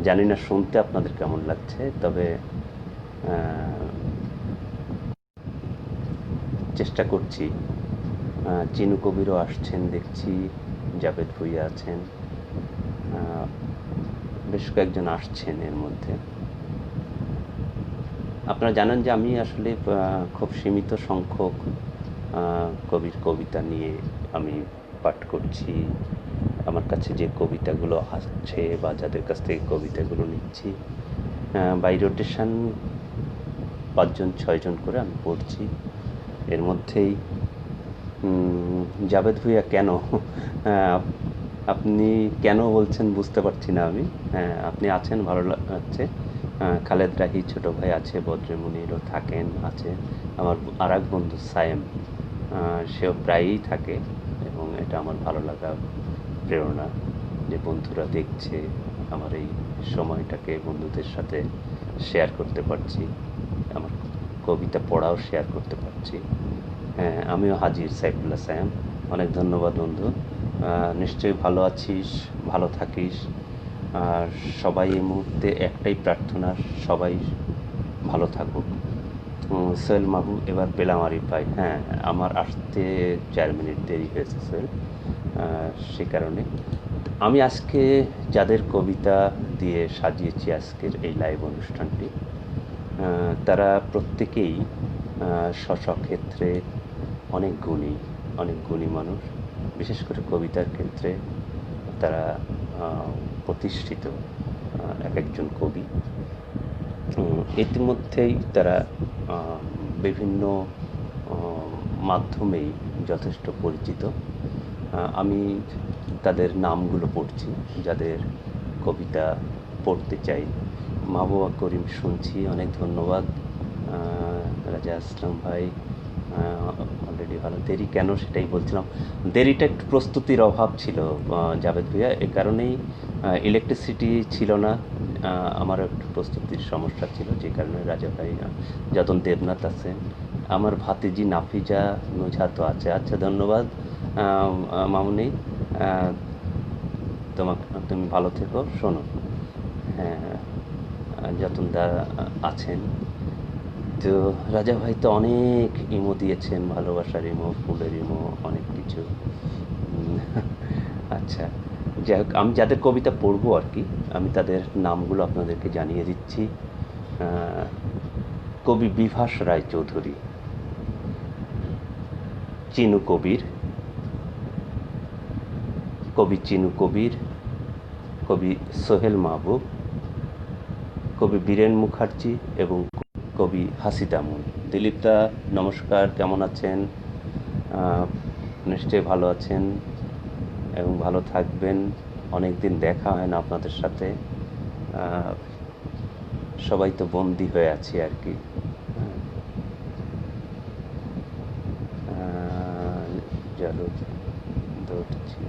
জানি না শুনতে আপনাদের কেমন লাগছে, তবে চেষ্টা করছি। চিনু কবিরও আসছেন দেখছি, জাভেদ ভুঁইয়া আছেন, বেশ কয়েকজন আসছেন এর মধ্যে। আপনারা জানেন যে আমি আসলে খুব সীমিত সংখ্যক কবির কবিতা নিয়ে আমি পাঠ করছি। আমার কাছে যে কবিতাগুলো আসছে বা যাদের কাছ থেকে কবিতাগুলো নিচ্ছি, বাই রোটেশন 5 জন 6 জন করে আমি পড়ছি। এর মধ্যেই জাভেদ ভুঁইয়া কেন আপনি কেন বলছেন বুঝতে পারছি না আমি। হ্যাঁ, আপনি আছেন, ভালো লাগছে। খালেদ রাহি ছোট ভাই আছে, বদ্রমুনিরও থাকেন, আছে। আমার আর এক বন্ধু সায়েম, সেও প্রায়ই থাকে, এবং এটা আমার ভালো লাগা, প্রেরণা যে বন্ধুরা দেখছে আমার এই সময়টাকে বন্ধুদের সাথে শেয়ার করতে পারছি, আমার কবিতা পড়াও শেয়ার করতে পারছি। হ্যাঁ, আমিও হাজির সাইফুল্লাহ সায়াম। অনেক ধন্যবাদ বন্ধু। নিশ্চয়ই ভালো আছিস, ভালো থাকিস। আর সবাই এই মুহূর্তে একটাই প্রার্থনা, সবাই ভালো থাকুক। সোহেল মাহবুব এবার পেলাম আরিফ ভাই। হ্যাঁ, আমার আসতে 4 মিনিট দেরি হয়েছে সোহেল, সে কারণে। আমি আজকে যাদের কবিতা দিয়ে সাজিয়েছি আজকের এই লাইভ অনুষ্ঠানটি, তারা প্রত্যেকেই স্বস্বক্ষেত্রে অনেক গুণী, অনেক গুণী মানুষ। বিশেষ করে কবিতার ক্ষেত্রে তারা প্রতিষ্ঠিত এক একজন কবি। ইতিমধ্যেই তারা বিভিন্ন মাধ্যমেই যথেষ্ট পরিচিত। আমি তাদের নামগুলো পড়ছি, যাদের কবিতা পড়তে চাই। মাহবুবা করিম শুনছি, অনেক ধন্যবাদ। রাজা আসলাম ভাই অলরেডি ভালো। দেরি কেন সেটাই বলছিলাম। দেরিটা একটু প্রস্তুতির অভাব ছিল জাভেদ ভুঁইয়া, এ কারণেই ইলেকট্রিসিটি ছিল না, আমারও একটু প্রস্তুতির সমস্যা ছিল, যে কারণে রাজা ভাই, যতন দেবনাথ আছেন, আমার ভাতিজি নাফিজা নুজা তো আছে। আচ্ছা, ধন্যবাদ মামুনি। তুমি ভালো থেকো। শোনো, হ্যাঁ, যতনদা আছেন তো। রাজা ভাই তো অনেক ইমো দিয়েছেন, ভালোবাসার ইমো, ফুলের ইমো, অনেক কিছু। আচ্ছা, যাই হোক, আমি যাদের কবিতা পড়বো আর কি, আমি তাদের নামগুলো আপনাদেরকে জানিয়ে দিচ্ছি। কবি বিভাস রায়চৌধুরী, চিনু কবির, কবি চিনু কবির, কবি সোহেল মাহবুব, কবি বীরেন মুখার্জি এবং কবি হাসিদা মুন। দিলীপদা নমস্কার, কেমন আছেন? নিশ্চয়ই ভালো আছেন এবং ভালো থাকবেন। অনেক দিন দেখা হয় না আপনাদের সাথে, সবাই তো বন্দি হয়ে আছি আর কি। চলো ধরছি।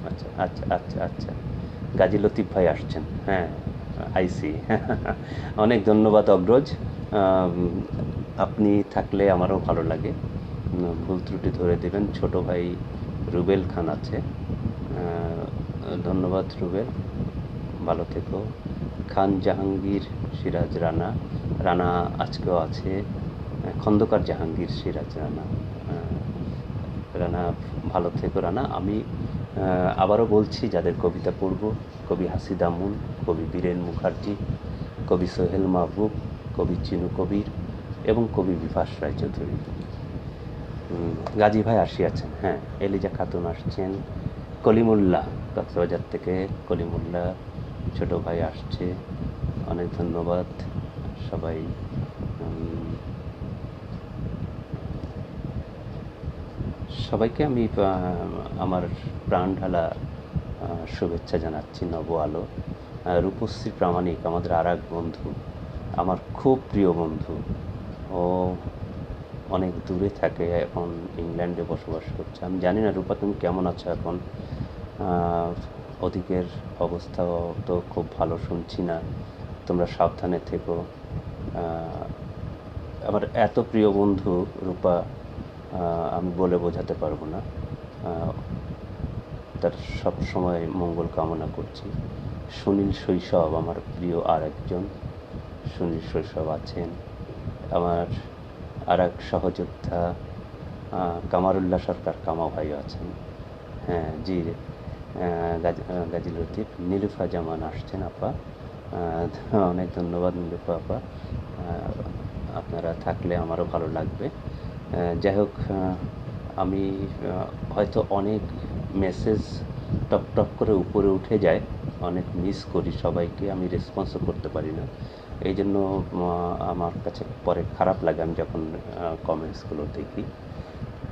আচ্ছা আচ্ছা আচ্ছা আচ্ছা, গাজী লতিফ ভাই আসছেন, হ্যাঁ, আইসি। অনেক ধন্যবাদ অগ্রজ, আপনি থাকলে আমারও ভালো লাগে। ভুল ত্রুটি ধরে দেবেন। ছোট ভাই রুবেল খান আছে, ধন্যবাদ রুবেল, ভালো থেকো। খান জাহাঙ্গীর, সিরাজ রানা, রানা আজকেও আছে, খন্দকার জাহাঙ্গীর, সিরাজ রানা, রানা ভালো থেকো রানা। আমি আবারও বলছি, যাদের কবিতা পড়ব: কবি হাসিদা মুন, কবি বীরেন মুখার্জি, কবি সোহেল মাহবুব, কবি চিনু কবির এবং কবি বিভাস রায়চৌধুরী। গাজী ভাই আসিয়াছেন, হ্যাঁ, এলিজা খাতুন আসছেন, কলিমুল্লাহ কক্সবাজার থেকে, কলিমুল্লাহ ছোট ভাই আসছে, অনেক ধন্যবাদ সবাই। সবাইকে আমি আমার প্রাণ ঢালা শুভেচ্ছা জানাচ্ছি। নব আলো, রূপশ্রী প্রামাণিক আমাদের আর এক বন্ধু, আমার খুব প্রিয় বন্ধু। ও অনেক দূরে থাকে, এখন ইংল্যান্ডে বসবাস করছে। আমি জানি না রূপা তুমি কেমন আছো এখন। ওদিকের অবস্থাও তো খুব ভালো শুনছি না, তোমরা সাবধানে থেকো। আমার এত প্রিয় বন্ধু রূপা, আমি বলে বোঝাতে পারবো না। তার সব সময় মঙ্গল কামনা করছি। সুনীল শৈশব আমার প্রিয় আরেকজন সুনীল শৈশব আছেন। আমার আর এক সহযোদ্ধা কামারুল্লাহ সরকার কামা ভাই আছেন। হ্যাঁ জি, গাজী লতিফ, নীলুফা জামান আসছেন আপা। অনেক ধন্যবাদ নীলুফা আপা, আপনারা থাকলে আমারও ভালো লাগবে। যাই হোক, আমি হয়তো অনেক মেসেজ টপ টপ করে উপরে উঠে যায়, অনেক মিস করি সবাইকে, আমি রেসপন্সও করতে পারি না। এই জন্য আমার কাছে পরে খারাপ লাগে আমি যখন কমেন্টসগুলো দেখি।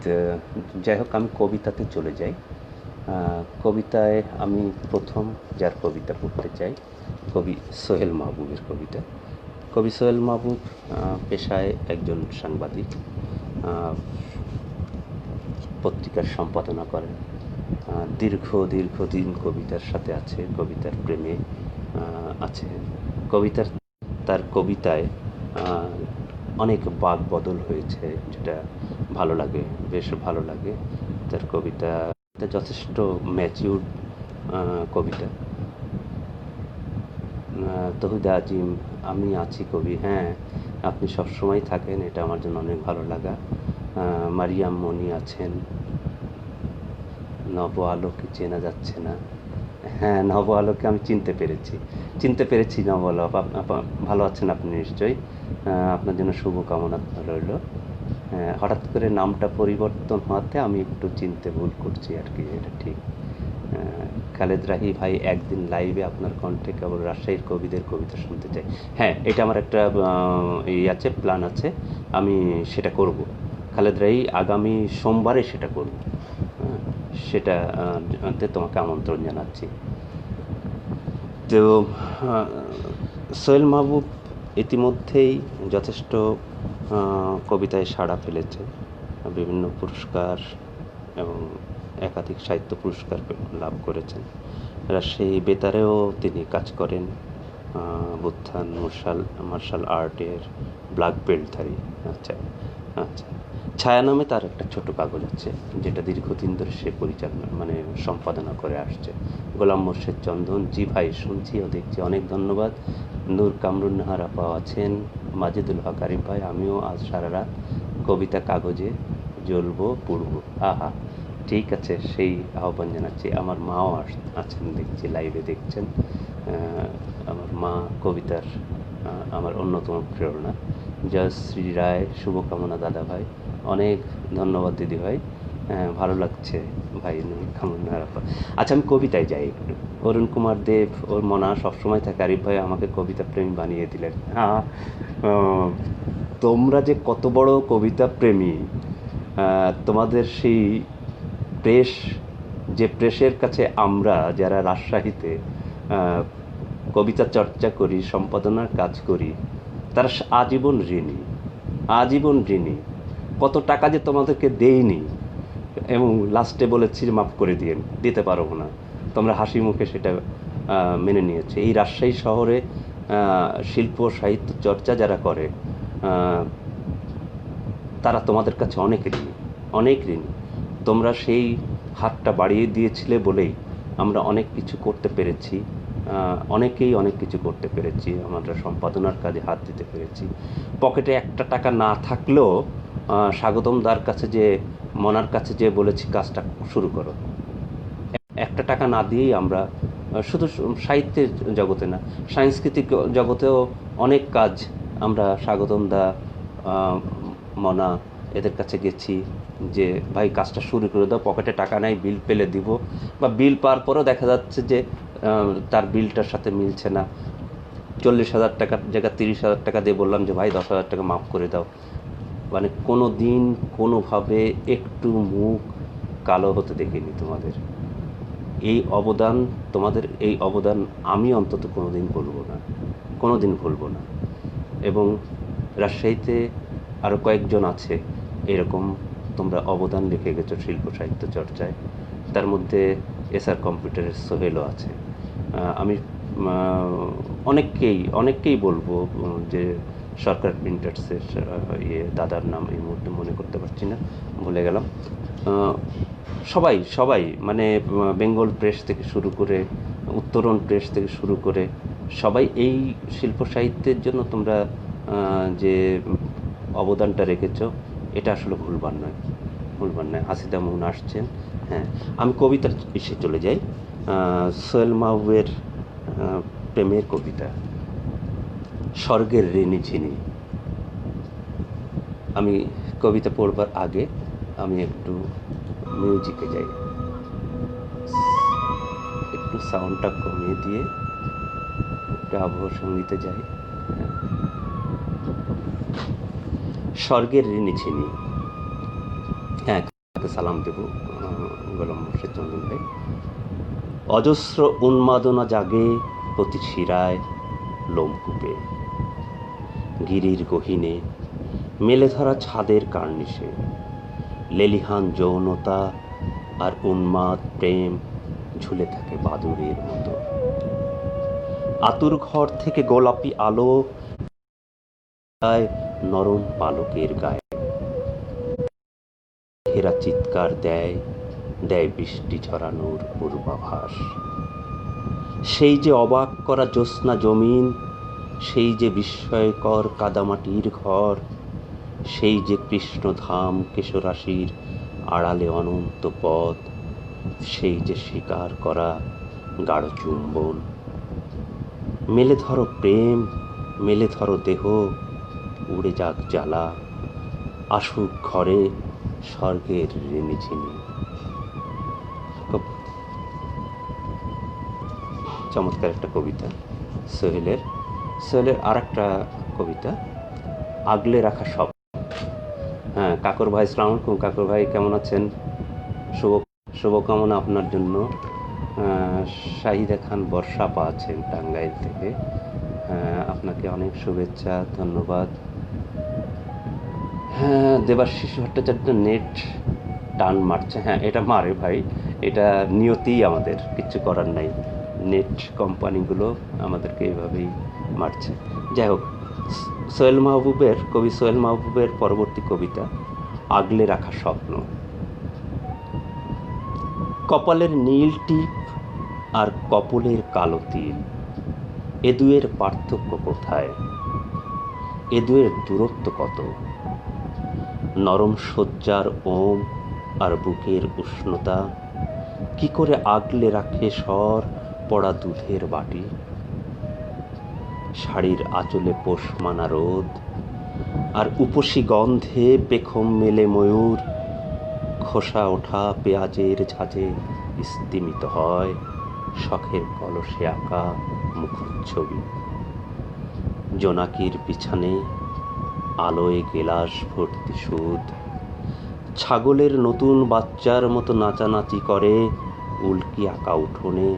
তো যাই হোক, আমি কবিতাতে চলে যাই। কবিতায় আমি প্রথম যার কবিতা পড়তে চাই, কবি সোহেল মাহবুবের কবিতা। কবি সোহেল মাহবুব পেশায় একজন সাংবাদিক, পত্রিকার সম্পাদনা করেন। দীর্ঘদিন কবিতার সাথে আছে, কবিতার প্রেমে আছে। তার কবিতায় অনেক বাক বদল হয়েছে, যেটা ভালো লাগে, বেশ ভালো লাগে। তার কবিতা যথেষ্ট ম্যাচিউর কবিতা। তহিদা আজিম, আমি আছি কবি, হ্যাঁ আপনি সবসময় থাকেন, এটা আমার জন্য অনেক ভালো লাগা। মারিয়াম মনি আছেন। নব আলোকে চেনা যাচ্ছে না, হ্যাঁ নব আলোকে আমি চিনতে পেরেছি নব আলো। ভালো আছেন আপনি নিশ্চয়ই, আপনার জন্য শুভকামনা রইল। হঠাৎ করে নামটা পরিবর্তন হওয়াতে আমি একটু চিনতে ভুল করছি আর কি, এটা ঠিক। খালেদ রাহি ভাই, একদিন লাইভে আপনার কণ্ঠে কেবল রাজশাহীর কবিদের কবিতা শুনতে চাই। হ্যাঁ, এটা আমার একটা প্ল্যান আছে, আমি সেটা করব। খালেদ রাহি, আগামী সোমবারে সেটা করব। সেটাতে তোমাকে আমন্ত্রণ জানাচ্ছি। তো সোহেল মাহবুব ইতিমধ্যেই যথেষ্ট কবিতায় সাড়া ফেলেছে, বিভিন্ন পুরস্কার এবং একাধিক সাহিত্য পুরস্কার লাভ করেছেন। রাজশাহী বেতারেও তিনি কাজ করেন, বুত্থান মার্শাল আর্টের ব্ল্যাক বেল্টধারী। আচ্ছা, ছায়া নামে তার একটা ছোট কাগজ আছে, যেটা দীর্ঘদিন ধরে সে সম্পাদনা করে আসছে। গোলাম মোর্শেদ চন্দন, জি ভাই শুনছি ও দেখছি, অনেক ধন্যবাদ। নূর কামরুন নাহার আপা আছেন। মাজেদুল হক আরিফ ভাই, আমিও আজ সারা রাত কবিতা কাগজে জ্বলবো পড়বো। আহা, ঠিক আছে, সেই আহ্বান জানাচ্ছি। আমার মাও আছেন দেখছি, লাইভে দেখছেন। আমার মা কবিতার আমার অন্যতম প্রেরণা। জয়শ্রী রায়, শুভকামনা দাদা ভাই, অনেক ধন্যবাদ দিদি ভাই, ভালো লাগছে ভাই কামনা। আচ্ছা, আমি কবিতায় যাই একটু। অরুণ কুমার দেব, ওর মনা সবসময় থাকে, আরিফ ভাই আমাকে কবিতা প্রেমী বানিয়ে দিলেন। তোমরা যে কত বড় কবিতা প্রেমী, তোমাদের সেই প্রেসের কাছে আমরা যারা রাজশাহীতে কবিতা চর্চা করি, সম্পাদনার কাজ করি, তারা আজীবন ঋণী। কত টাকা যে তোমাদেরকে দেইনি, এবং লাস্টে বলেছি মাফ করে দিতে পারবো না, তোমরা হাসি মুখে সেটা মেনে নিয়েছে। এই রাজশাহী শহরে শিল্প সাহিত্য চর্চা যারা করে, তারা তোমাদের কাছে অনেক ঋণী। তোমরা সেই হাতটা বাড়িয়ে দিয়েছিলে বলেই আমরা অনেক কিছু করতে পেরেছি, অনেকেই অনেক কিছু করতে পেরেছি, আমরা সম্পাদনার কাজে হাত দিতে পেরেছি। পকেটে একটা টাকা না থাকলেও স্বাগতম দার কাছে মনার কাছে যে বলেছি কাজটা শুরু করো, একটা টাকা না দিয়েই আমরা শুধু সাহিত্যের জগতে না, সাংস্কৃতিক জগতেও অনেক কাজ আমরা স্বাগতম দা, মনা, এদের কাছে গেছি যে ভাই কাজটা শুরু করে দাও, পকেটে টাকা নাই, বিল পেলে দিব, বা বিল পাওয়ার পরেও দেখা যাচ্ছে যে তার বিলটার সাথে মিলছে না। 40,000 টাকার জায়গায় 30,000 টাকা দিয়ে বললাম যে ভাই 10,000 টাকা মাফ করে দাও। কোনো দিন কোনোভাবে একটু মুখ কালো হতে দেখিনি তোমাদের। তোমাদের এই অবদান আমি অন্তত কোনো দিন ভুলব না। এবং রাজশাহীতে আরও কয়েকজন আছে এরকম, তোমরা অবদান রেখে গেছো শিল্প সাহিত্য চর্চায়। তার মধ্যে এসআর কম্পিউটারের সোহেলও আছে। আমি অনেককেই বলবো যে সরকার প্রিন্টার্সের দাদার নাম এই মুহূর্তে মনে করতে পারছি না, ভুলে গেলাম। সবাই সবাই মানে বেঙ্গল প্রেস থেকে শুরু করে উত্তরণ প্রেস থেকে শুরু করে সবাই এই শিল্প সাহিত্যের জন্য তোমরা যে অবদানটা রেখেছো এটা আসলে ভুলবার নয়, ভুলবার নয়। হাসিদা মোহন আসছেন। হ্যাঁ, আমি কবিতার ইসে চলে যাই। সোহেল মাহবুবের প্রেমের কবিতা স্বর্গের ঋণী ঝিনি। আমি কবিতা পড়বার আগে আমি একটু মিউজিকে যাই, একটু সাউন্ডটা কমিয়ে দিয়ে একটু আবহ সঙ্গীতে যাই। হ্যাঁ। স্বর্গের ঋণী ছিনি। হ্যাঁ, সালাম দেব গোলাম মোর্শেদ চন্দন ভাই। অজস্র উন্মাদনা জাগে প্রতি শিরায় লোমকূপে, গিরির গহীনে মেলে ধরা ছাদের কার্নিশে লেলিহান যৌনতা আর উন্মাদ প্রেম ঝুলে থাকে বাদুড়ের মতো। আতুর ঘর থেকে গোলাপি আলো নরম পালকের গায়ে, ঘেরা চিৎকার দেয় দেয় বৃষ্টি ঝরানোর পূর্বাভাস। সেই যে অবাক করা জ্যোৎস্না জমিন, সেই যে বিস্ময়কর কাদামাটির ঘর, সেই যে কৃষ্ণধাম কেশরাশির আড়ালে অনন্ত পথ, সেই যে শিকার করা গাঢ় চুম্বন। মেলে ধরো প্রেম, মেলে ধরো দেহ, উড়ে যাক জ্বালা, আসুক ঘরে স্বর্গের ঋণী ঝিনি। খুব চমৎকার একটা কবিতা সোহেলের। সোহেলের আর একটা কবিতা আগলে রাখা সব। হ্যাঁ, কাকর ভাই সালাম আলাইকুম। কাকর ভাই কেমন আছেন? শুভ শুভকামনা আপনার জন্য। শাহিদা খান বর্ষা পাচ্ছেন টাঙ্গাইল থেকে। আপনাকে অনেক শুভেচ্ছা, ধন্যবাদ। হ্যাঁ, দেবাশিস ভট্টাচার্য নেট টান মারছে। হ্যাঁ, এটা মারে ভাই, এটা নিয়তিই, আমাদের কিচ্ছু করার নাই। নেট কোম্পানিগুলো আমাদেরকে এইভাবেই মারছে। যাই হোক, সোহেল মাহবুবের কবি সোহেল মাহবুবের পরবর্তী কবিতা আগলে রাখা স্বপ্ন। কপালের নীল টিপ আর কপলের কালো তিল, এ দুয়ের পার্থক্য কোথায়? এ দুয়ের দূরত্ব কত? নরম শয্যার ওম আর বুকের উষ্ণতা কি করে আগলে রাখে স্বর পড়া দুধের বাটি? শাড়ির আঁচলে পোষ মানা রোদ আর উপসী গন্ধে পেখম মেলে ময়ূর, খোসা ওঠা পেঁয়াজের ঝাঁঝে স্তিমিত হয় শখের কলসে আঁকা মুখচ্ছবি। জোনাকির পিছনে আলোয় গেলাস ভর্তি সুদ, ছাগলের নতুন বাচ্চার মতো নাচানাচি করে উল্কি আঁকা উঠোনে,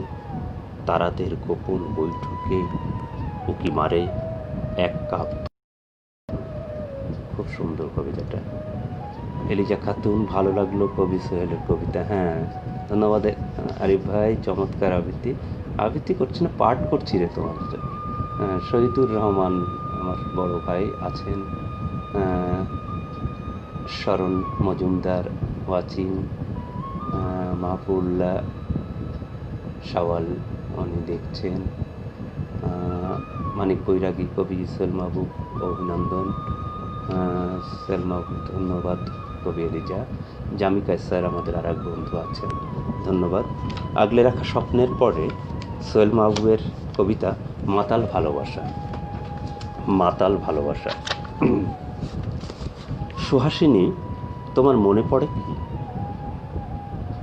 তারাদের গোপন বৈঠকে উকি মারে এক কাপ। খুব সুন্দর কবিতাটা। এলিজা খাতুন, ভালো লাগলো কবি সোহেলের কবিতা। হ্যাঁ, ধন্যবাদ আরিফ ভাই, চমৎকার আবৃত্তি। আবৃত্তি করছি না, পাঠ করছি রে তোমার। শহীদুর রহমান আমার বড় ভাই আছেন, শরণ মজুমদার ওয়াচিং, মাহফুল্লাহ সাওয়াল উনি দেখছেন, মানিক বৈরাগী কবি সোহেল মাহবুব অভিনন্দন, সোহেল মাহবুব ধন্যবাদ, কবি এলিজা, জামিকা স্যার আমাদের আর এক বন্ধু আছেন, ধন্যবাদ। আগলে রাখা স্বপ্নের পরে সোহেল মাহবুবের কবিতা মাতাল ভালোবাসা। মাতাল ভালোবাসা। সুহাসিনী, তোমার মনে পড়ে কি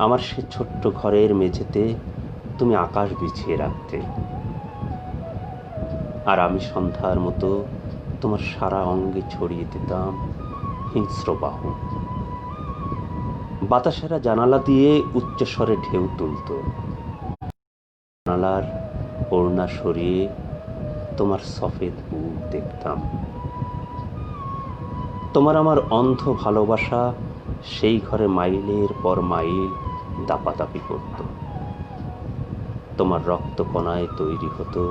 আমার সে ছোট্ট ঘরের মেঝেতে তুমি আকাশ বিছিয়ে রাখতে, আর আমি সন্ধ্যার মতো তোমার সারা অঙ্গে ছড়িয়ে দিতাম হিংস্র বাহু। বাতাসেরা জানালা দিয়ে উচ্চস্বরে ঢেউ তুলত, জানালার ওড়না সরিয়ে তোমার সফেদ বুক দেখতাম। তোমার আমার অন্ধ ভালোবাসা সেই ঘরে মাইলের পর মাইল দাপাদাপি করত। তোমার রক্তকণায় তৈরি হতো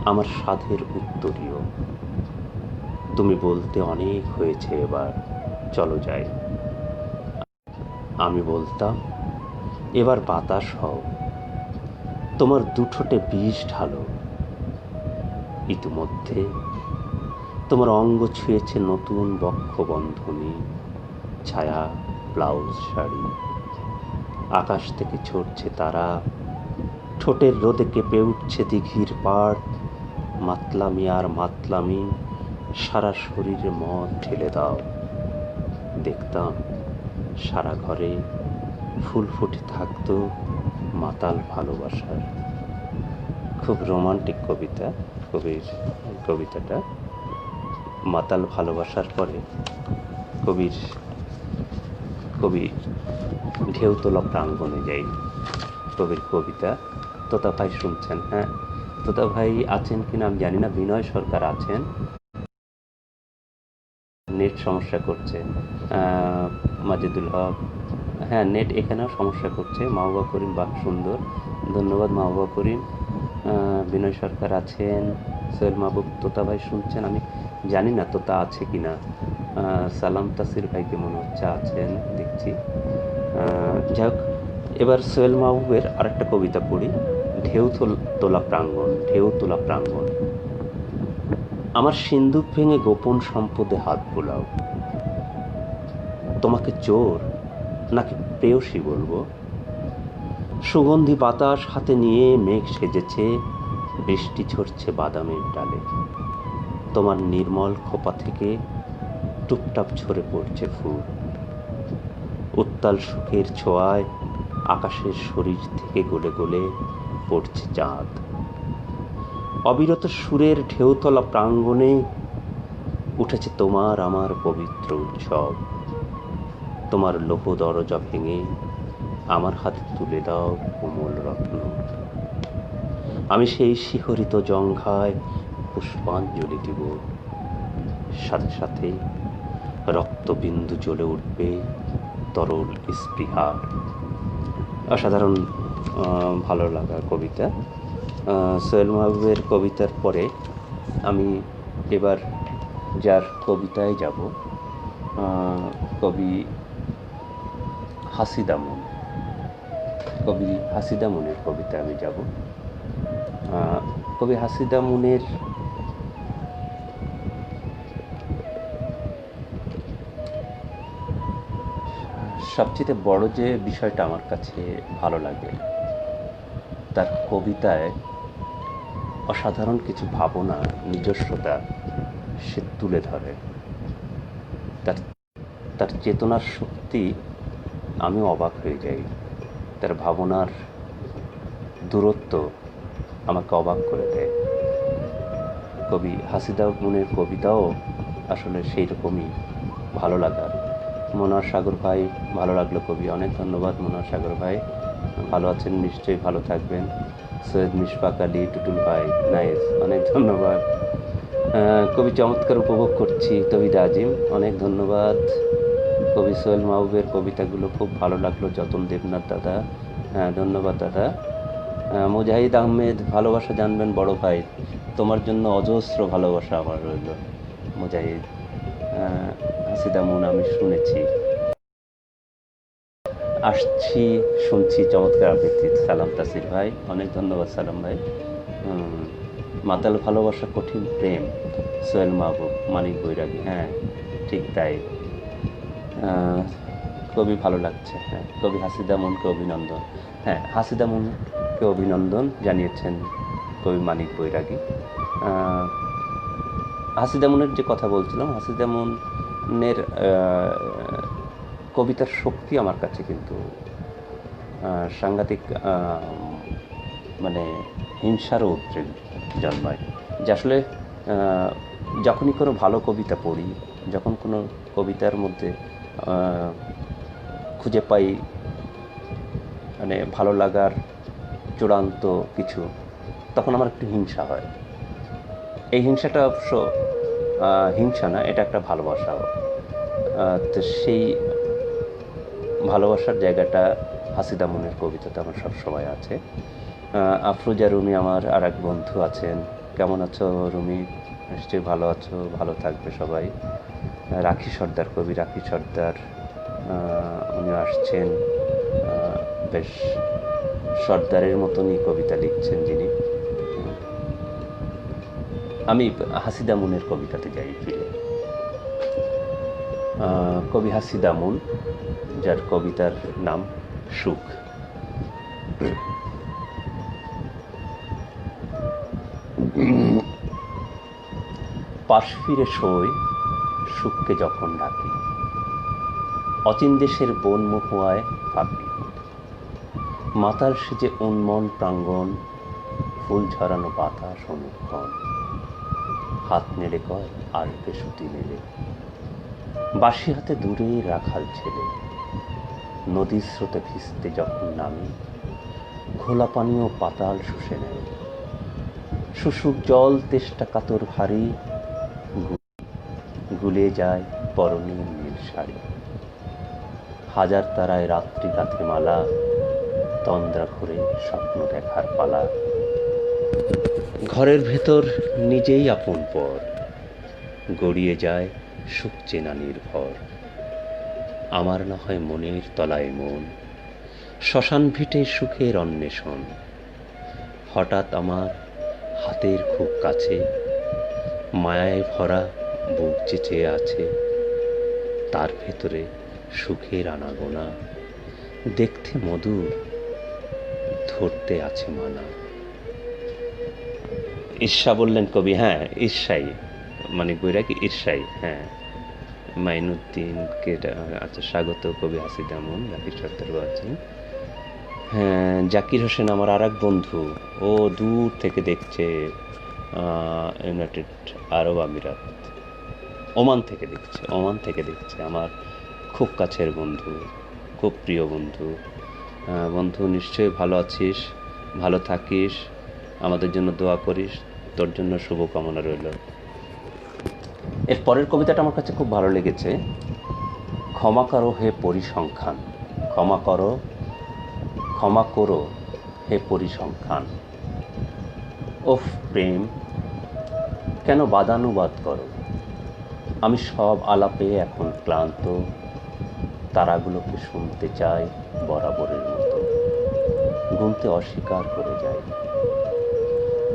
আমার সাধের উত্তরীয়। তুমি বলতে অনেক হয়েছে, এবার চলো যাই। আমি বলতাম, এবার বাতাস হও, তোমার দুঠোঁটে বিষ ঢালো। ইতিমধ্যে তোমার অঙ্গ ছুঁয়েছে নতুন বক্ষবন্ধনী, ছায়া, ব্লাউজ, শাড়ি। আকাশ থেকে ঝরছে তারা, ঠোঁটের রোদে কেঁপে উঠছে দিঘির পাড়। মাতলামি আর মাতলামি, সারা শরীরে মদ ঢেলে দাও। দেখতাম সারা ঘরে ফুল ফুটে থাকতো মাতাল ভালোবাসার। খুব রোমান্টিক কবিতা কবির কবিতাটা। মাতাল ভালোবাসার পরে কবি ঢেউ তোলা প্রাঙ্গণে যাই। কবির কবিতা তোতা ভাই শুনছেন? হ্যাঁ, তোতা ভাই আছেন কিনা আমি জানি না। বিনয় সরকার আছেন, নেট সমস্যা করছে। মাজেদুল হক, হ্যাঁ নেট এখানেও সমস্যা করছে। মাহবুবা করিম, বাহ সুন্দর, ধন্যবাদ মাহবুবা করিম। বিনয় সরকার আছেন, সোহেল মাহবুব। তোতা ভাই শুনছেন? আমি জানি না তোতা আছে কি না। সালাম তাসির ভাইকে মনে হচ্ছে আছেন, দেখছি। যাই হোক, এবার সোহেল মাহবুবের আরেকটা কবিতা পড়ি। ঢেউ তোলা প্রাঙ্গণ। ঢেউ তোলা প্রাঙ্গণ। আমার সিন্দুক ভেঙে গোপন সম্পদে হাত বোলাও। তোমাকে চোর নাকি প্রেয়সী বলবো? সুগন্ধি বাতাস হাতে নিয়ে মেঘ সেজেছে, বৃষ্টি ঝরছে বাদামের ডালে। তোমার নির্মল খোপা থেকে টুপটাপ ঝরে পড়ছে ফুল। উত্তাল সুখের ছোঁয়ায় আকাশের শরীর থেকে গলে গলে পড়ছে চাঁদ। অবিরত সুরের ঢেউতলা প্রাঙ্গণে উঠেছে তোমার আমার পবিত্র উৎসব। তোমার লোহ দরজা ভেঙে আমার হাতে তুলে দাও কোমল রত্ন। আমি সেই শিহরিত জঙ্ঘায় পুষ্পাঞ্জলি দিব। সাথে সাথে রক্তবিন্দু জ্বলে উঠবে তরল স্পৃহার। অসাধারণ ভালো লাগা কবিতা। সোহেল মাহবুবের কবিতার পরে আমি এবার যার কবিতায় যাব, কবি হাসিদা মুন। কবি হাসিদা মুনের কবিতা আমি যাব। কবি হাসিদা মুনের সবচেয়ে বড় যে বিষয়টা আমার কাছে ভালো লাগে, তার কবিতায় অসাধারণ কিছু ভাবনা, নিজস্বতা সে তুলে ধরে। তার তার চেতনার শক্তি, আমি অবাক হয়ে যাই। তার ভাবনার দূরত্ব আমাকে অবাক করে দেয়। কবি হাসিদা মুনের কবিতাও আসলে সেই রকমই ভালো লাগার। মনোয়ার সাগর ভাই, ভালো লাগলো কবি, অনেক ধন্যবাদ মনোয়ার সাগর ভাই। ভালো আছেন নিশ্চয়ই, ভালো থাকবেন। সৈয়দ মিশফাক আলী, টুটুল ভাই, নাইস, অনেক ধন্যবাদ। কবি চমৎকার উপভোগ করছি, তবিদা আজিম, অনেক ধন্যবাদ। কবি সোহেল মাহবুবের কবিতাগুলো খুব ভালো লাগলো, যতন দেবনাথ দাদা, হ্যাঁ ধন্যবাদ দাদা। মুজাহিদ আহমেদ, ভালোবাসা জানবেন বড় ভাই, তোমার জন্য অজস্র ভালোবাসা আমার রইল মুজাহিদ। হাসিদা মুন আমি শুনেছি, আসছি, শুনছি, চমৎকার আবৃত্তি। সালাম তাসির ভাই, অনেক ধন্যবাদ সালাম ভাই। মাতাল ভালোবাসা কঠিন প্রেম, সোহেল মাহবুব, মানিক বৈরাগী, হ্যাঁ ঠিক তাই। কবি ভালো লাগছে, হ্যাঁ। কবি হাসিদা মুনকে অভিনন্দন, হ্যাঁ হাসিদা মুনকে অভিনন্দন জানিয়েছেন কবি মানিক বৈরাগী। হাসিদা মুনের যে কথা বলছিলাম, হাসিদা মুনের কবিতার শক্তি আমার কাছে কিন্তু সাংঘাতিক, মানে হিংসারও উদ্রেক জন্মায়। যে আসলে যখনই কোনো ভালো কবিতা পড়ি, যখন কোনো কবিতার মধ্যে খুঁজে পাই মানে ভালো লাগার চূড়ান্ত কিছু, তখন আমার একটু হিংসা হয়। এই হিংসাটা অবশ্য হিংসা না, এটা একটা ভালোবাসাও। তো সেই ভালোবাসার জায়গাটা হাসিদা মুনের কবিতাতে আমার সবসময় আছে। আফরোজা রুমি আমার আর এক বন্ধু আছেন, কেমন আছো রুমি? নিশ্চয়ই ভালো আছো, ভালো থাকবে সবাই। রাখি সর্দার, কবি রাখি সর্দার, উনি আসছেন, বেশ সর্দারের মতনই কবিতা লিখছেন যিনি। আমি হাসিদা মুনের কবিতাতে যাই ফিরে। কবি হাসিদা মুন, যার কবিতার নাম সুখ। পাশ ফিরে শোয় সুখকে যখন ডাকি, অচিন দেশের বন মহুয়ায় ফাঁকি, মাতার সেজে উন্মন প্রাঙ্গণ, ফুল ঝরানো বাতাস অনুক্ষণ, হাত নেড়ে কয় আসবে সুতি নেড়ে, বাঁশি হাতে দূরে রাখাল ছেলে, নদীর স্রোতে ভিজতে যখন নামি, ঘোলা পানীয় পাতাল শুষে নেয়, শুশুক জল তেষ্টা কাতর ভারী, গুলিয়ে যায় পরনের নীল শাড়ি, হাজার তারায় রাত্রি গাঁথে মালা, তন্দ্রা ঘুরে স্বপ্ন দেখার পালা, ঘরের ভেতর নিজেই আপন পর, গড়িয়ে যায় সুখ চেনা নির্ভর, আমার না হয় মনের তলায় মন, শ্মশান ভিটে সুখের অন্বেষণ, হঠাৎ আমার হাতের খুব কাছে, মায়ায় ভরা বুক যে চেয়ে আছে, তার ভেতরে সুখের আনাগোনা, দেখতে মধুর, ধরতে আছে মানা। ঈর্ষা বললেন কবি। হ্যাঁ, ঈর্ষাই, মানে বৈরাগী ঈর্ষাই। হ্যাঁ, মাইনুদ্দিনকে আচ্ছা স্বাগত। কবি হাসিদা মুন, জাকির সর্দার আছেন। হ্যাঁ, জাকির হোসেন আমার আর এক বন্ধু, ও দূর থেকে দেখছে, ইউনাইটেড আরব আমিরাত, ওমান থেকে দেখছে। আমার খুব কাছের বন্ধু, খুব প্রিয় বন্ধু। বন্ধু, নিশ্চয়ই ভালো আছিস, ভালো থাকিস, আমাদের জন্য দোয়া করিস, তোর জন্য শুভকামনা রইল। এর পরের কবিতাটা আমার কাছে খুব ভালো লেগেছে। ক্ষমা করো হে পরিসংখ্যান, ক্ষমা করো হে পরিসংখ্যান, ওফ প্রেম কেন বাদানুবাদ করো, আমি সব আলাপে এখন ক্লান্ত, তারাগুলোকে শুনতে চাই বরাবরের মতো, গুনতে অস্বীকার করে যাই,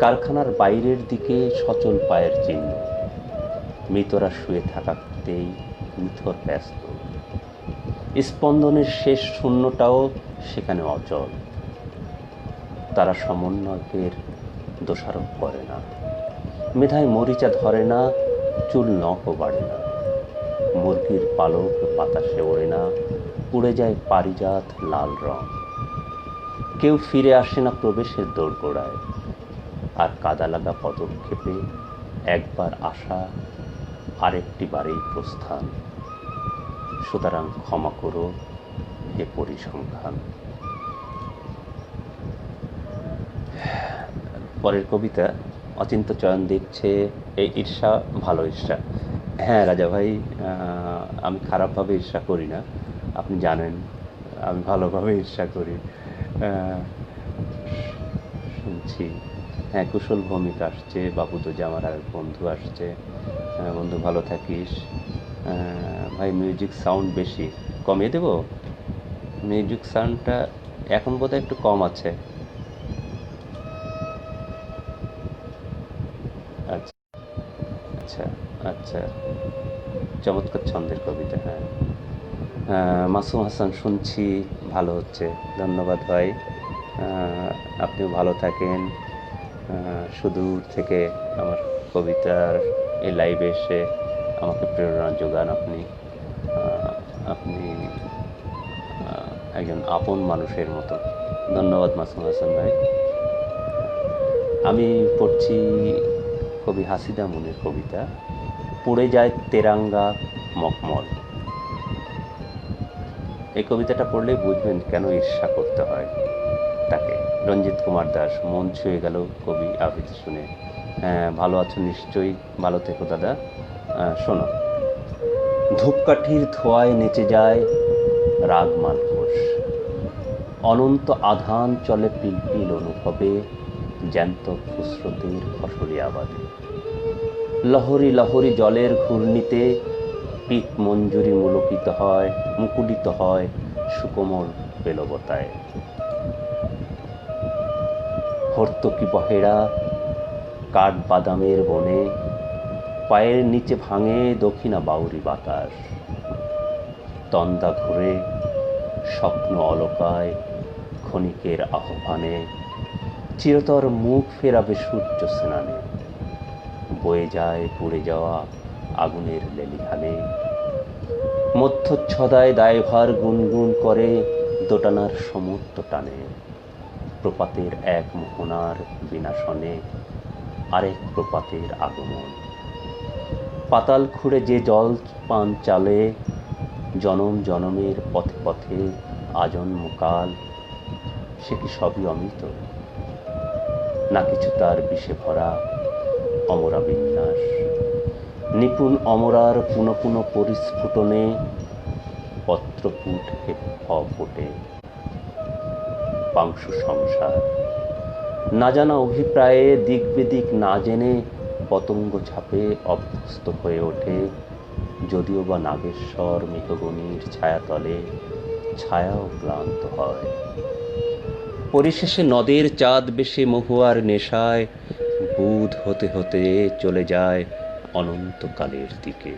কারখানার বাইরের দিকে সচল পায়ের চিহ্ন, মৃতরা শুয়ে থাকাতেই নিথর ব্যস্ত, স্পন্দনের শেষ শূন্যটাও সেখানে অচল, তারা সমন্বয়কের দোষারোপ করে না, মেধায় মরিচা ধরে না, চুল নখও বাড়ে না, মুরগির পালক বাতাসে ওড়ে না, উড়ে যায় পারিজাত লাল রং, কেউ ফিরে আসে না প্রবেশের দোরগোড়ায়, আর কাদা লাগা পদক্ষেপে একবার আসা আরেকটি বারেই প্রস্থান, সুতরাং ক্ষমা করো হে পরিসংখ্যান। পরের কবিতা অচিন্ত চয়ন দেখছে। এই ঈর্ষা ভালো ঈর্ষা। হ্যাঁ রাজা ভাই, আমি খারাপভাবে ঈর্ষা করি না, আপনি জানেন আমি ভালোভাবে ঈর্ষা করি। শুনছি। হ্যাঁ, কুশল ভৌমিক আসছে, বাবু তো যে আমার আর বন্ধু আসছে। বন্ধু ভালো থাকিস। ভাই মিউজিক সাউন্ড বেশি, কমিয়ে দেব? মিউজিক সাউন্ডটা এখন বোধহয় একটু কম আছে। আচ্ছা আচ্ছা আচ্ছা, চমৎকার ছন্দের কবিতা। হ্যাঁ, মাসুম হাসান শুনছি, ভালো হচ্ছে, ধন্যবাদ ভাই। আপনিও ভালো থাকেন। সুদূর থেকে আমার কবিতার এই লাইভে এসে আমাকে প্রেরণা যোগান আপনি। আপনি একজন আপন মানুষের মতো। ধন্যবাদ মাসুম হাসান ভাই। আমি পড়ছি কবি হাসিদা মুনের কবিতা পুড়ে যায় তেরাঙ্গা মখমল। এই কবিতাটা পড়লেই বুঝবেন কেন ঈর্ষা করতে হয় তাকে। রঞ্জিত কুমার দাস। মন ছুঁয়ে গেল কবি আবৃত্তি শুনে। ভালো আছো নিশ্চয়ই, ভালো থেকো দাদা। শোনো, ধূপকাঠির ধোঁয়ায় নেচে যায় রাগ মালকোষ, অনন্ত আধান চলে পিলপিল অনুভবে, জ্যান্ত ফুসরতের ফসলি আবাদে, লহরী লহরী জলের ঘূর্ণিতে পিত মঞ্জুরি মুকুলিত হয় সুকোমল বেলবতায়। হর্তকি বহেড়া কাঠ বাদামের বনে, পায়ের নিচে ভাঙে দক্ষিণা বাউরি বাতাস। তন্দা ঘুরে স্বপ্ন অলকায় ক্ষণিকের আহ্বানে, চিরতর মুখ ফেরাবে সূর্য স্নানে। বয়ে যায় পুড়ে যাওয়া আগুনের লেলিহানে, মধ্যচ্ছদায় দায়ভার গুনগুন করে দোটানার সমুদ্র টানে। প্রপাতের এক মোহনার বিনাশনে আরেক প্রপাতের আগমন। পাতাল খুঁড়ে যে জল পান চালে, জনম জনমের পথে পথে আজন্মকাল, সে কি সবই অমৃত, না কিছু তার বিষে ভরা অমরা বিন্যাস। নিপুণ অমরার পুনঃ পুনঃ পরিস্ফুটনে পত্রপুট ফোটে পাংশু সংসার। না জানা অভিপ্রায়ে দিক বেদিক না জেনে পতঙ্গ ছাপে অভ্যস্ত হয়ে ওঠে, যদিও বা নাগেশ্বর মেঘগণীর ছায়াতলে ছায়াও ক্লান্ত হয়। পরিশেষে নদের চাঁদ বেশে মহুয়ার নেশায় বুধ হতে হতে চলে যায় অনন্তকালের দিকে।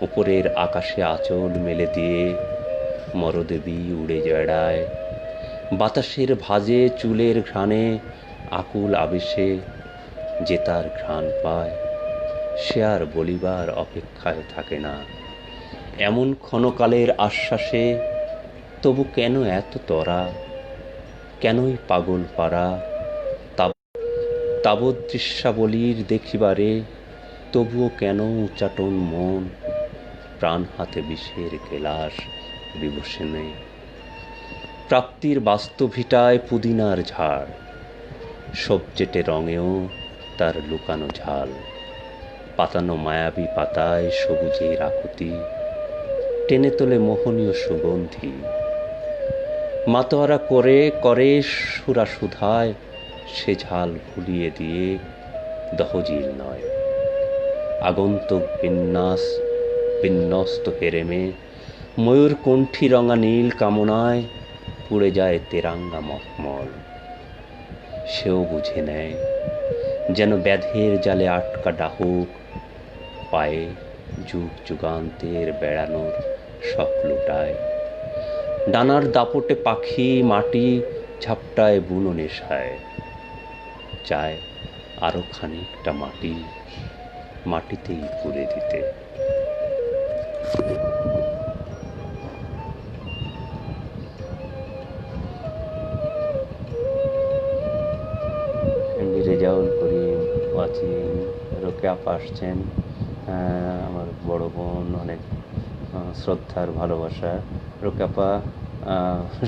উপরের আকাশে আঁচল মেলে দিয়ে মরদেবী উড়ে বেড়ায়, বাতাসের ভাঁজে চুলের ঘ্রাণে আকুল আবেশে যে তার ঘ্রাণ পায়, সে আর বলিবার অপেক্ষায় থাকে না। এমন ক্ষণকালের আশ্বাসে তবু কেন এত তরা, কেনই পাগল পারা তাবদৃশ্যাবলীর দেখিবারে, তবুও কেন উচাটন মন, প্রাণ হাতে বিষের গেলাস বিভূষণে। প্রাপ্তির বাস্তভিটায় পুদিনার ঝাড়, সবজেটে রঙেও তার লুকানো ঝাল। পাতানো মায়াবী পাতায় সবুজের আকুতি, টেনে তোলে মোহনীয় সুগন্ধি। মাতোয়ারা করে সুরাসুধায় সে ঝাল ভুলিয়ে দিয়ে দহজিল নয়। আগন্তুক বিন্যস্ত হেরেমে ময়ূর কণ্ঠী রঙা নীল কামনায় পুড়ে যায় তেরাঙ্গা মখমল। সেও বুঝে নেয় যেন ব্যাধের জালে আটকা ডাহুক, পায়ে যুগ যুগান্তের বেড়ানোর শখ লুটায়। ডানার দাপটে পাখি মাটি ঝাপটায় বুনো নেশায়, চায় আরো খানিকটা মাটিতেই পুড়ে দিতে। রেজাউল করিম ওয়াচিং, রোকেয়া আপা আসছেন, আমার বড় বোন, অনেক শ্রদ্ধার ভালোবাসা। রোকেয়া আপা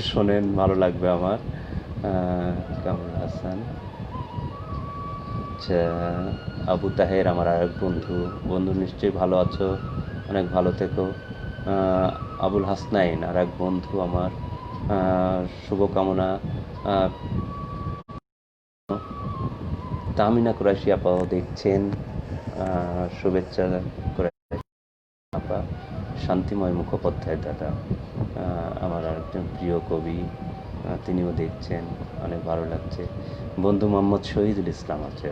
শোনেন, ভালো লাগবে আমার। কামরুল হাসান, আচ্ছা। আবু তাহের আমার আরেক বন্ধু নিশ্চয়ই ভালো আছো, অনেক ভালো থেকো। আবুল হাসনাইন আর এক বন্ধু আমার, শুভকামনা। তাহমিনা কুরাইশি আপাও দেখছেন, শুভেচ্ছা আপা। শান্তিময় মুখোপাধ্যায় দাদা, আমার আরেকজন প্রিয় কবি, তিনিও দেখছেন, অনেক ভালো লাগছে। বন্ধু মোহাম্মদ শহীদুল ইসলাম আছে,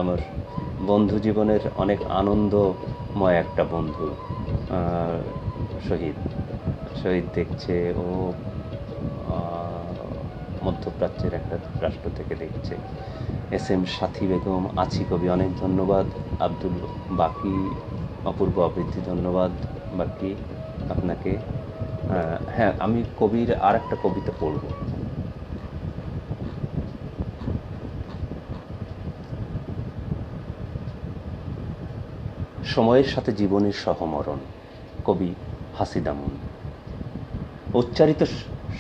আমার বন্ধু জীবনের অনেক আনন্দময় একটা বন্ধু। শহীদ দেখছে, ও মধ্যপ্রাচ্যের একটা রাষ্ট্র থেকে দেখছে। SM সাথী বেগম, আছি কবি, অনেক ধন্যবাদ। আব্দুল বাকি, অপূর্ব আবৃত্তি, ধন্যবাদ বাকি আপনাকে। হ্যাঁ, আমি কবির আর একটা কবিতা পড়ব। সময়ের সাথে জীবনের সহমরণ, কবি হাসিদ আমুন। উচ্চারিত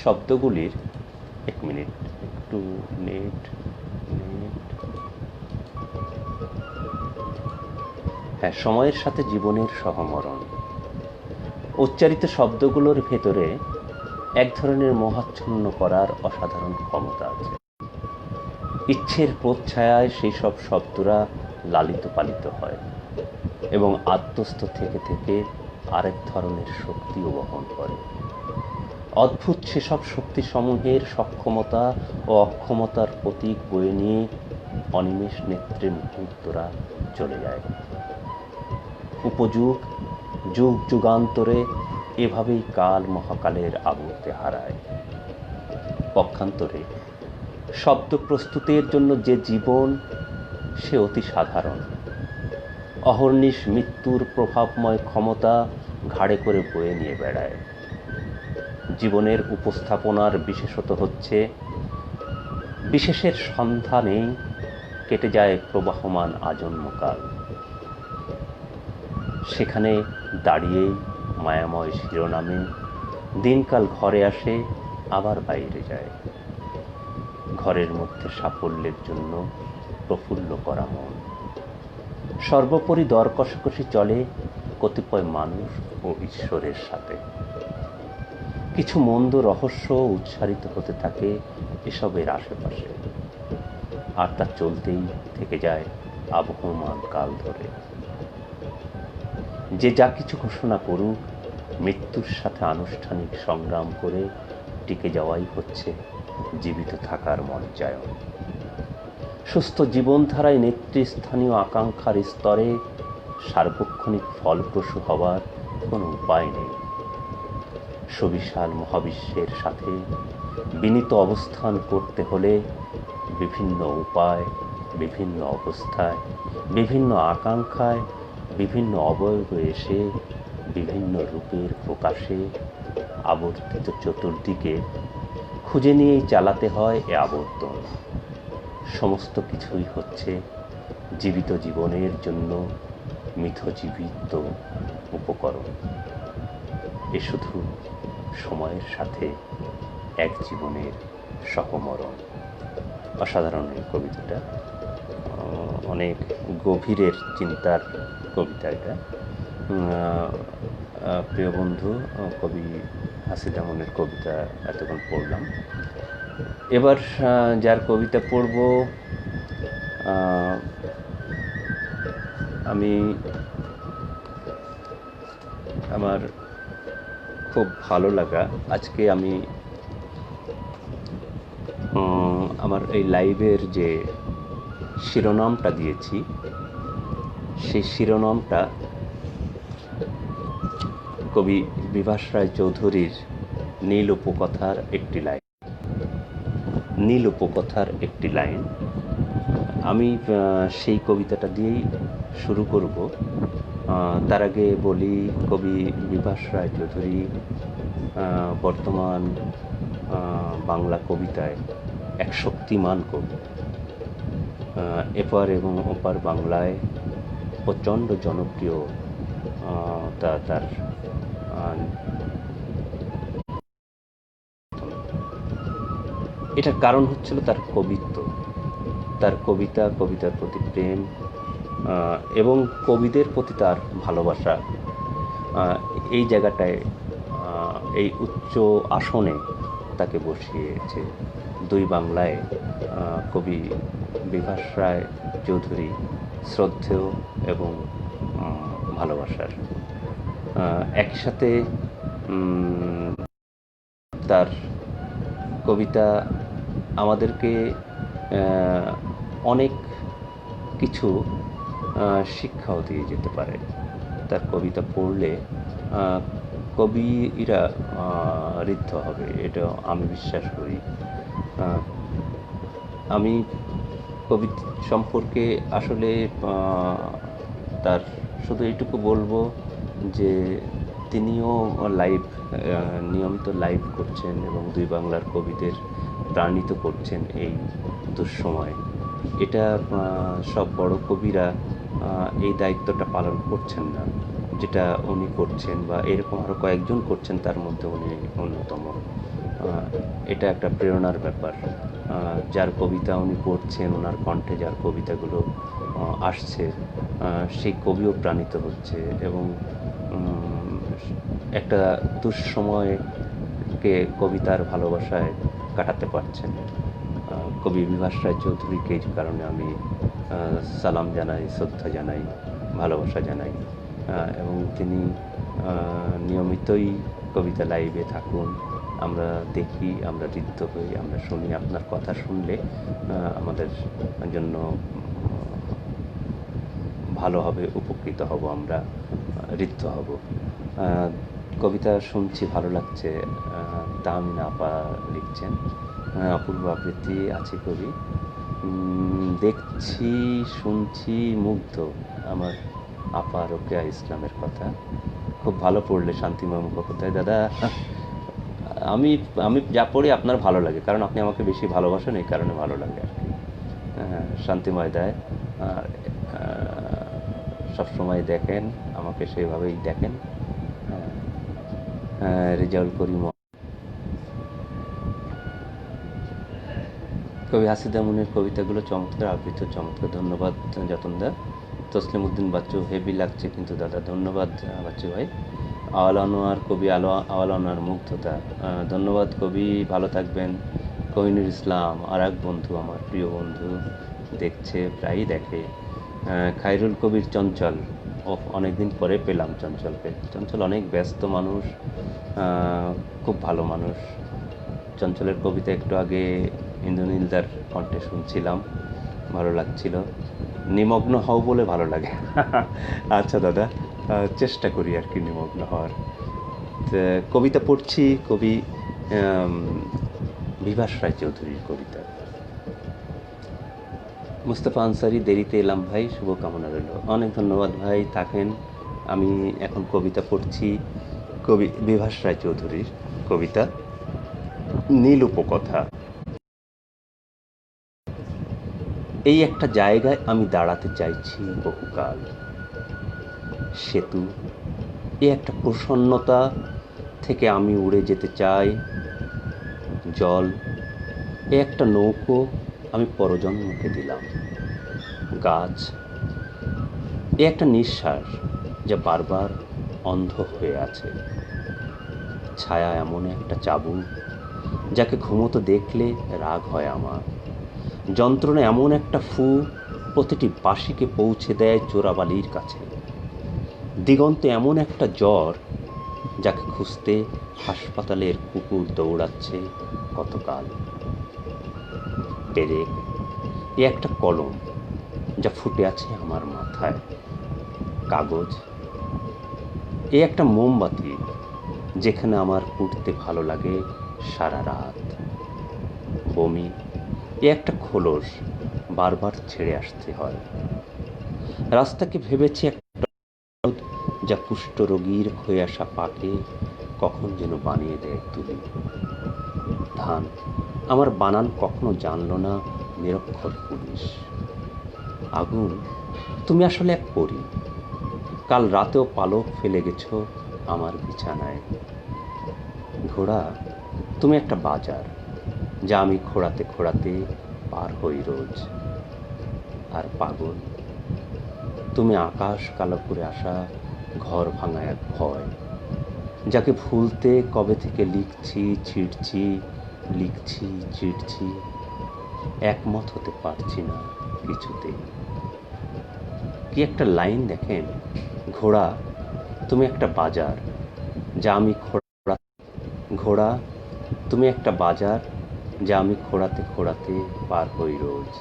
শব্দগুলির, এক মিনিট, একটু নেট। হ্যাঁ, সময়ের সাথে জীবনের সহমরণ। উচ্চারিত শব্দগুলোর ভেতরে এক ধরনের মোহাচ্ছন্ন করার অসাধারণ ক্ষমতা আছে। ইচ্ছের প্রচ্ছায়ায় সেই সব শব্দরা লালিত পালিত হয়। এবং আত্মস্থ থেকে থেকে আরেক ধরনের শক্তিও বহন করে। অদ্ভুত সেসব শক্তিসমূহের সক্ষমতা ও অক্ষমতার প্রতীক বয়ে নিয়ে অনিমেষ নেত্রে মুহূর্তরা চলে যায়। উপযুগ যুগ যুগান্তরে এভাবেই কাল মহাকালের আবর্তে হারায়। পক্ষান্তরে শব্দ প্রস্তুতের জন্য যে জীবন, সে অতি সাধারণ। অহর্নিশ মৃত্যুর প্রভাবময় ক্ষমতা ঘাড়ে করে বয়ে নিয়ে বেড়ায়। জীবনের উপস্থাপনার বিশেষত হচ্ছে বিশেষের সন্ধানে কেটে যায় প্রবাহমান আজন্মকাল। সেখানে দাঁড়িয়েই মায়াময় শিরোনামে দিনকাল ঘরে আসে, আবার বাইরে যায়। ঘরের মধ্যে সাফল্যের জন্য প্রফুল্ল করা মন। সর্বোপরি দর কষাকষি চলে কতিপয় মানুষ ও ঈশ্বরের সাথে। কিছু মন্দ রহস্য উচ্চারিত হতে থাকে এসবের আশেপাশে, আর তা চলতেই থেকে যায় আবহমান কাল ধরে। যে যা কিছু ঘোষণা করুক, মৃত্যুর সাথে আনুষ্ঠানিক সংগ্রাম করে টিকে যাওয়াই হচ্ছে জীবিত থাকার মর্যায়ন। সুস্থ জীবনধারায় নেতৃস্থানীয় আকাঙ্ক্ষার স্তরে সার্বক্ষণিক ফলপ্রসূ হওয়ার কোনো উপায় নেই। সুবিশাল মহাবিশ্বের সাথে বিনীত অবস্থান করতে হলে বিভিন্ন উপায়, বিভিন্ন অবস্থায়, বিভিন্ন আকাঙ্ক্ষায়, বিভিন্ন অবয়বে এসে বিভিন্ন রূপের প্রকাশে আবর্তিত চতুর্দিকে খুঁজে নিয়েই চালাতে হয় এ আবর্তন। সমস্ত কিছুই হচ্ছে জীবিত জীবনের জন্য মিথজীবিত উপকরণ। এ শুধু সময়ের সাথে এক জীবনের সহমরণ। অসাধারণ এই কবিতাটা, অনেক গভীরের চিন্তার কবিতা এটা। প্রিয় বন্ধু কবি হাসিদ আমনের কবিতা এতক্ষণ পড়লাম। এবার যার কবিতা পড়ব, আমি আমার খুব ভালো লাগা, আজকে আমি আমার এই লাইভের যে শিরোনামটা দিয়েছি, সেই শিরোনামটা কবি বিভাস রায় চৌধুরীর নীল উপকথার একটি লাইন। নীল উপকথার একটি লাইন আমি সেই কবিতাটা দিয়েই শুরু করব। তার আগে বলি, কবি বিভাস রায় চৌধুরী বর্তমান বাংলা কবিতায় এক শক্তিমান কবি। এপার এবং ওপার বাংলায় প্রচণ্ড জনপ্রিয় তার এটার কারণ হচ্ছিল তার কবিত্ব, তার কবিতা, কবিতার প্রতি প্রেম এবং কবিদের প্রতি তার ভালোবাসা। এই জায়গাটায়, এই উচ্চ আসনে তাকে বসিয়েছে। দুই বাংলায় কবি বিভাস রায় চৌধুরী শ্রদ্ধেয় এবং ভালোবাসার। একসাথে তার কবিতা আমাদেরকে অনেক কিছু শিক্ষাও দিয়ে যেতে পারে। তার কবিতা পড়লে কবিরা ঋদ্ধ হবে, এটা আমি বিশ্বাস করি। আমি কবি সম্পর্কে আসলে তার শুধু এইটুকু বলবো যে তিনিও নিয়মিত লাইভ করছেন এবং দুই বাংলার কবিদের প্রাণিত করছেন এই দুঃসময়। এটা সব বড় কবিরা এই দায়িত্বটা পালন করছেন না, যেটা উনি করছেন, বা এরকম আরও কয়েকজন করছেন, তার মধ্যে উনি অন্যতম। এটা একটা প্রেরণার ব্যাপার। যার কবিতা উনি পড়ছেন, ওনার কণ্ঠে যার কবিতাগুলো আসছে, সেই কবিও প্রাণিত হচ্ছে এবং একটা দুঃসময়কে কবিতার ভালোবাসায় কাটাতে পারছেন। কবি বিভাস রায় চৌধুরীকে এই কারণে আমি সালাম জানাই, শ্রদ্ধা জানাই, ভালোবাসা জানাই। এবং তিনি নিয়মিতই কবিতা লাইভে থাকুন, আমরা দেখি, আমরা ঋদ্ধ হই, আমরা শুনি। আপনার কথা শুনলে আমাদের জন্য ভালো হবে, উপকৃত হব, আমরা ঋদ্ধ হব। কবিতা শুনছি, ভালো লাগছে। তাহমিনা আপা লিখছেন, অপূর্ব আবৃত্তি আছে কবি। দেখছি, শুনছি, মুগ্ধ আমার আপা রোকেয়া ইসলামের কথা। খুব ভালো পড়লে শান্তিময় মুখোপাধ্যায় দাদা। আমি আমি যা পড়ি আপনার ভালো লাগে, কারণ আপনি আমাকে বেশি ভালোবাসেন, এই কারণে ভালো লাগে আর কি। শান্তিময় দেয়, আর সবসময় দেখেন আমাকে, সেইভাবেই দেখেন। রেজাউল করিম, কবি হাসিদা মুনের কবিতাগুলো চমৎকার, আবৃত্তি চমৎকার, ধন্যবাদ যতনদা। তসলিম উদ্দিন বাচ্চু, হেভি লাগছে কিন্তু দাদা, ধন্যবাদ বাচ্চু ভাই। আওয়াল আনোয়ার, কবি আওয়াল আনোয়ার, মুগ্ধতা, ধন্যবাদ কবি, ভালো থাকবেন। কোহিনুর ইসলাম, আর এক বন্ধু, আমার প্রিয় বন্ধু, দেখছে, প্রায়ই দেখে। খায়রুল কবির, চঞ্চল, অনেকদিন পরে পেলাম চঞ্চলকে। চঞ্চল অনেক ব্যস্ত মানুষ, খুব ভালো মানুষ। চঞ্চলের কবিতা একটু আগে ইন্দ্রনীলদার কণ্ঠে শুনছিলাম, ভালো লাগছিল। নিমগ্ন হও বলে ভালো লাগে। আচ্ছা দাদা, চেষ্টা করি আর কি নিমগ্ন হওয়ার। কবিতা পড়ছি, কবি বিভাস রায়চৌধুরীর কবিতা। মুস্তাফা আনসারি, দেরিতে এলাম ভাই, শুভকামনা রইল। অনেক ধন্যবাদ ভাই, থাকেন। আমি এখন কবিতা পড়ছি, কবি বিভাস রায়চৌধুরীর কবিতা নীল উপকথা। এই একটা জায়গায় আমি দাঁড়াতে চাইছি বহুকাল। সেতু, এই একটা প্রসন্নতা থেকে আমি উড়ে যেতে চাই। জল, এ একটা নৌকো আমি পরজন্মকে দিলাম। গাছ, এ একটা নিঃশ্বাস যা বারবার অন্ধ হয়ে আছে। ছায়া এমন একটা চাবুক যাকে ঘুমোতে দেখলে রাগ হয় আমার। যন্ত্রণা এমন একটা ফু, প্রতিটি বাঁশিকে পৌঁছে দেয় চোরাবালির কাছে। দিগন্ত এমন একটা জ্বর যাকে খুঁজতে হাসপাতালের কুকুর দৌড়াচ্ছে কতকাল। পেরেক, এ একটা কলম যা ফুটে আছে আমার মাথায়। কাগজ, এ একটা মোমবাতি যেখানে আমার পুড়তে ভালো লাগে সারা রাত। বমি, এ একটা খোলস বারবার ছেড়ে আসতে হয়। রাস্তাকে ভেবেছি একটা যা কুষ্ঠরোগীর হয়ে আসা পাকে কখন যেন বানিয়ে দেয় তুলি। ধান, আমার বানান কখনো জানল না নিরক্ষর পুলিশ। আগুন, তুমি আসলে এক পরী, কাল রাতেও পালক ফেলে গেছো আমার বিছানায়। ঘোড়া, তুমি একটা বাজার যা আমি খোঁড়াতে খোঁড়াতে পার হই রোজ। আর পাগল, তুমি আকাশ কালো করে আসা ঘর ভাঙা এক ভয় যাকে ভুলতে কবে থেকে লিখছি ছিঁড়ছি, লিখছি চিড়ছি, একমত হতে পারছি না কিছুতেই। কি একটা লাইন দেখেন, ঘোড়া, তুমি একটা বাজার যা আমি ঘোড়া, তুমি একটা বাজার যা আমি খোঁড়াতে খোঁড়াতে পার হই রোজ।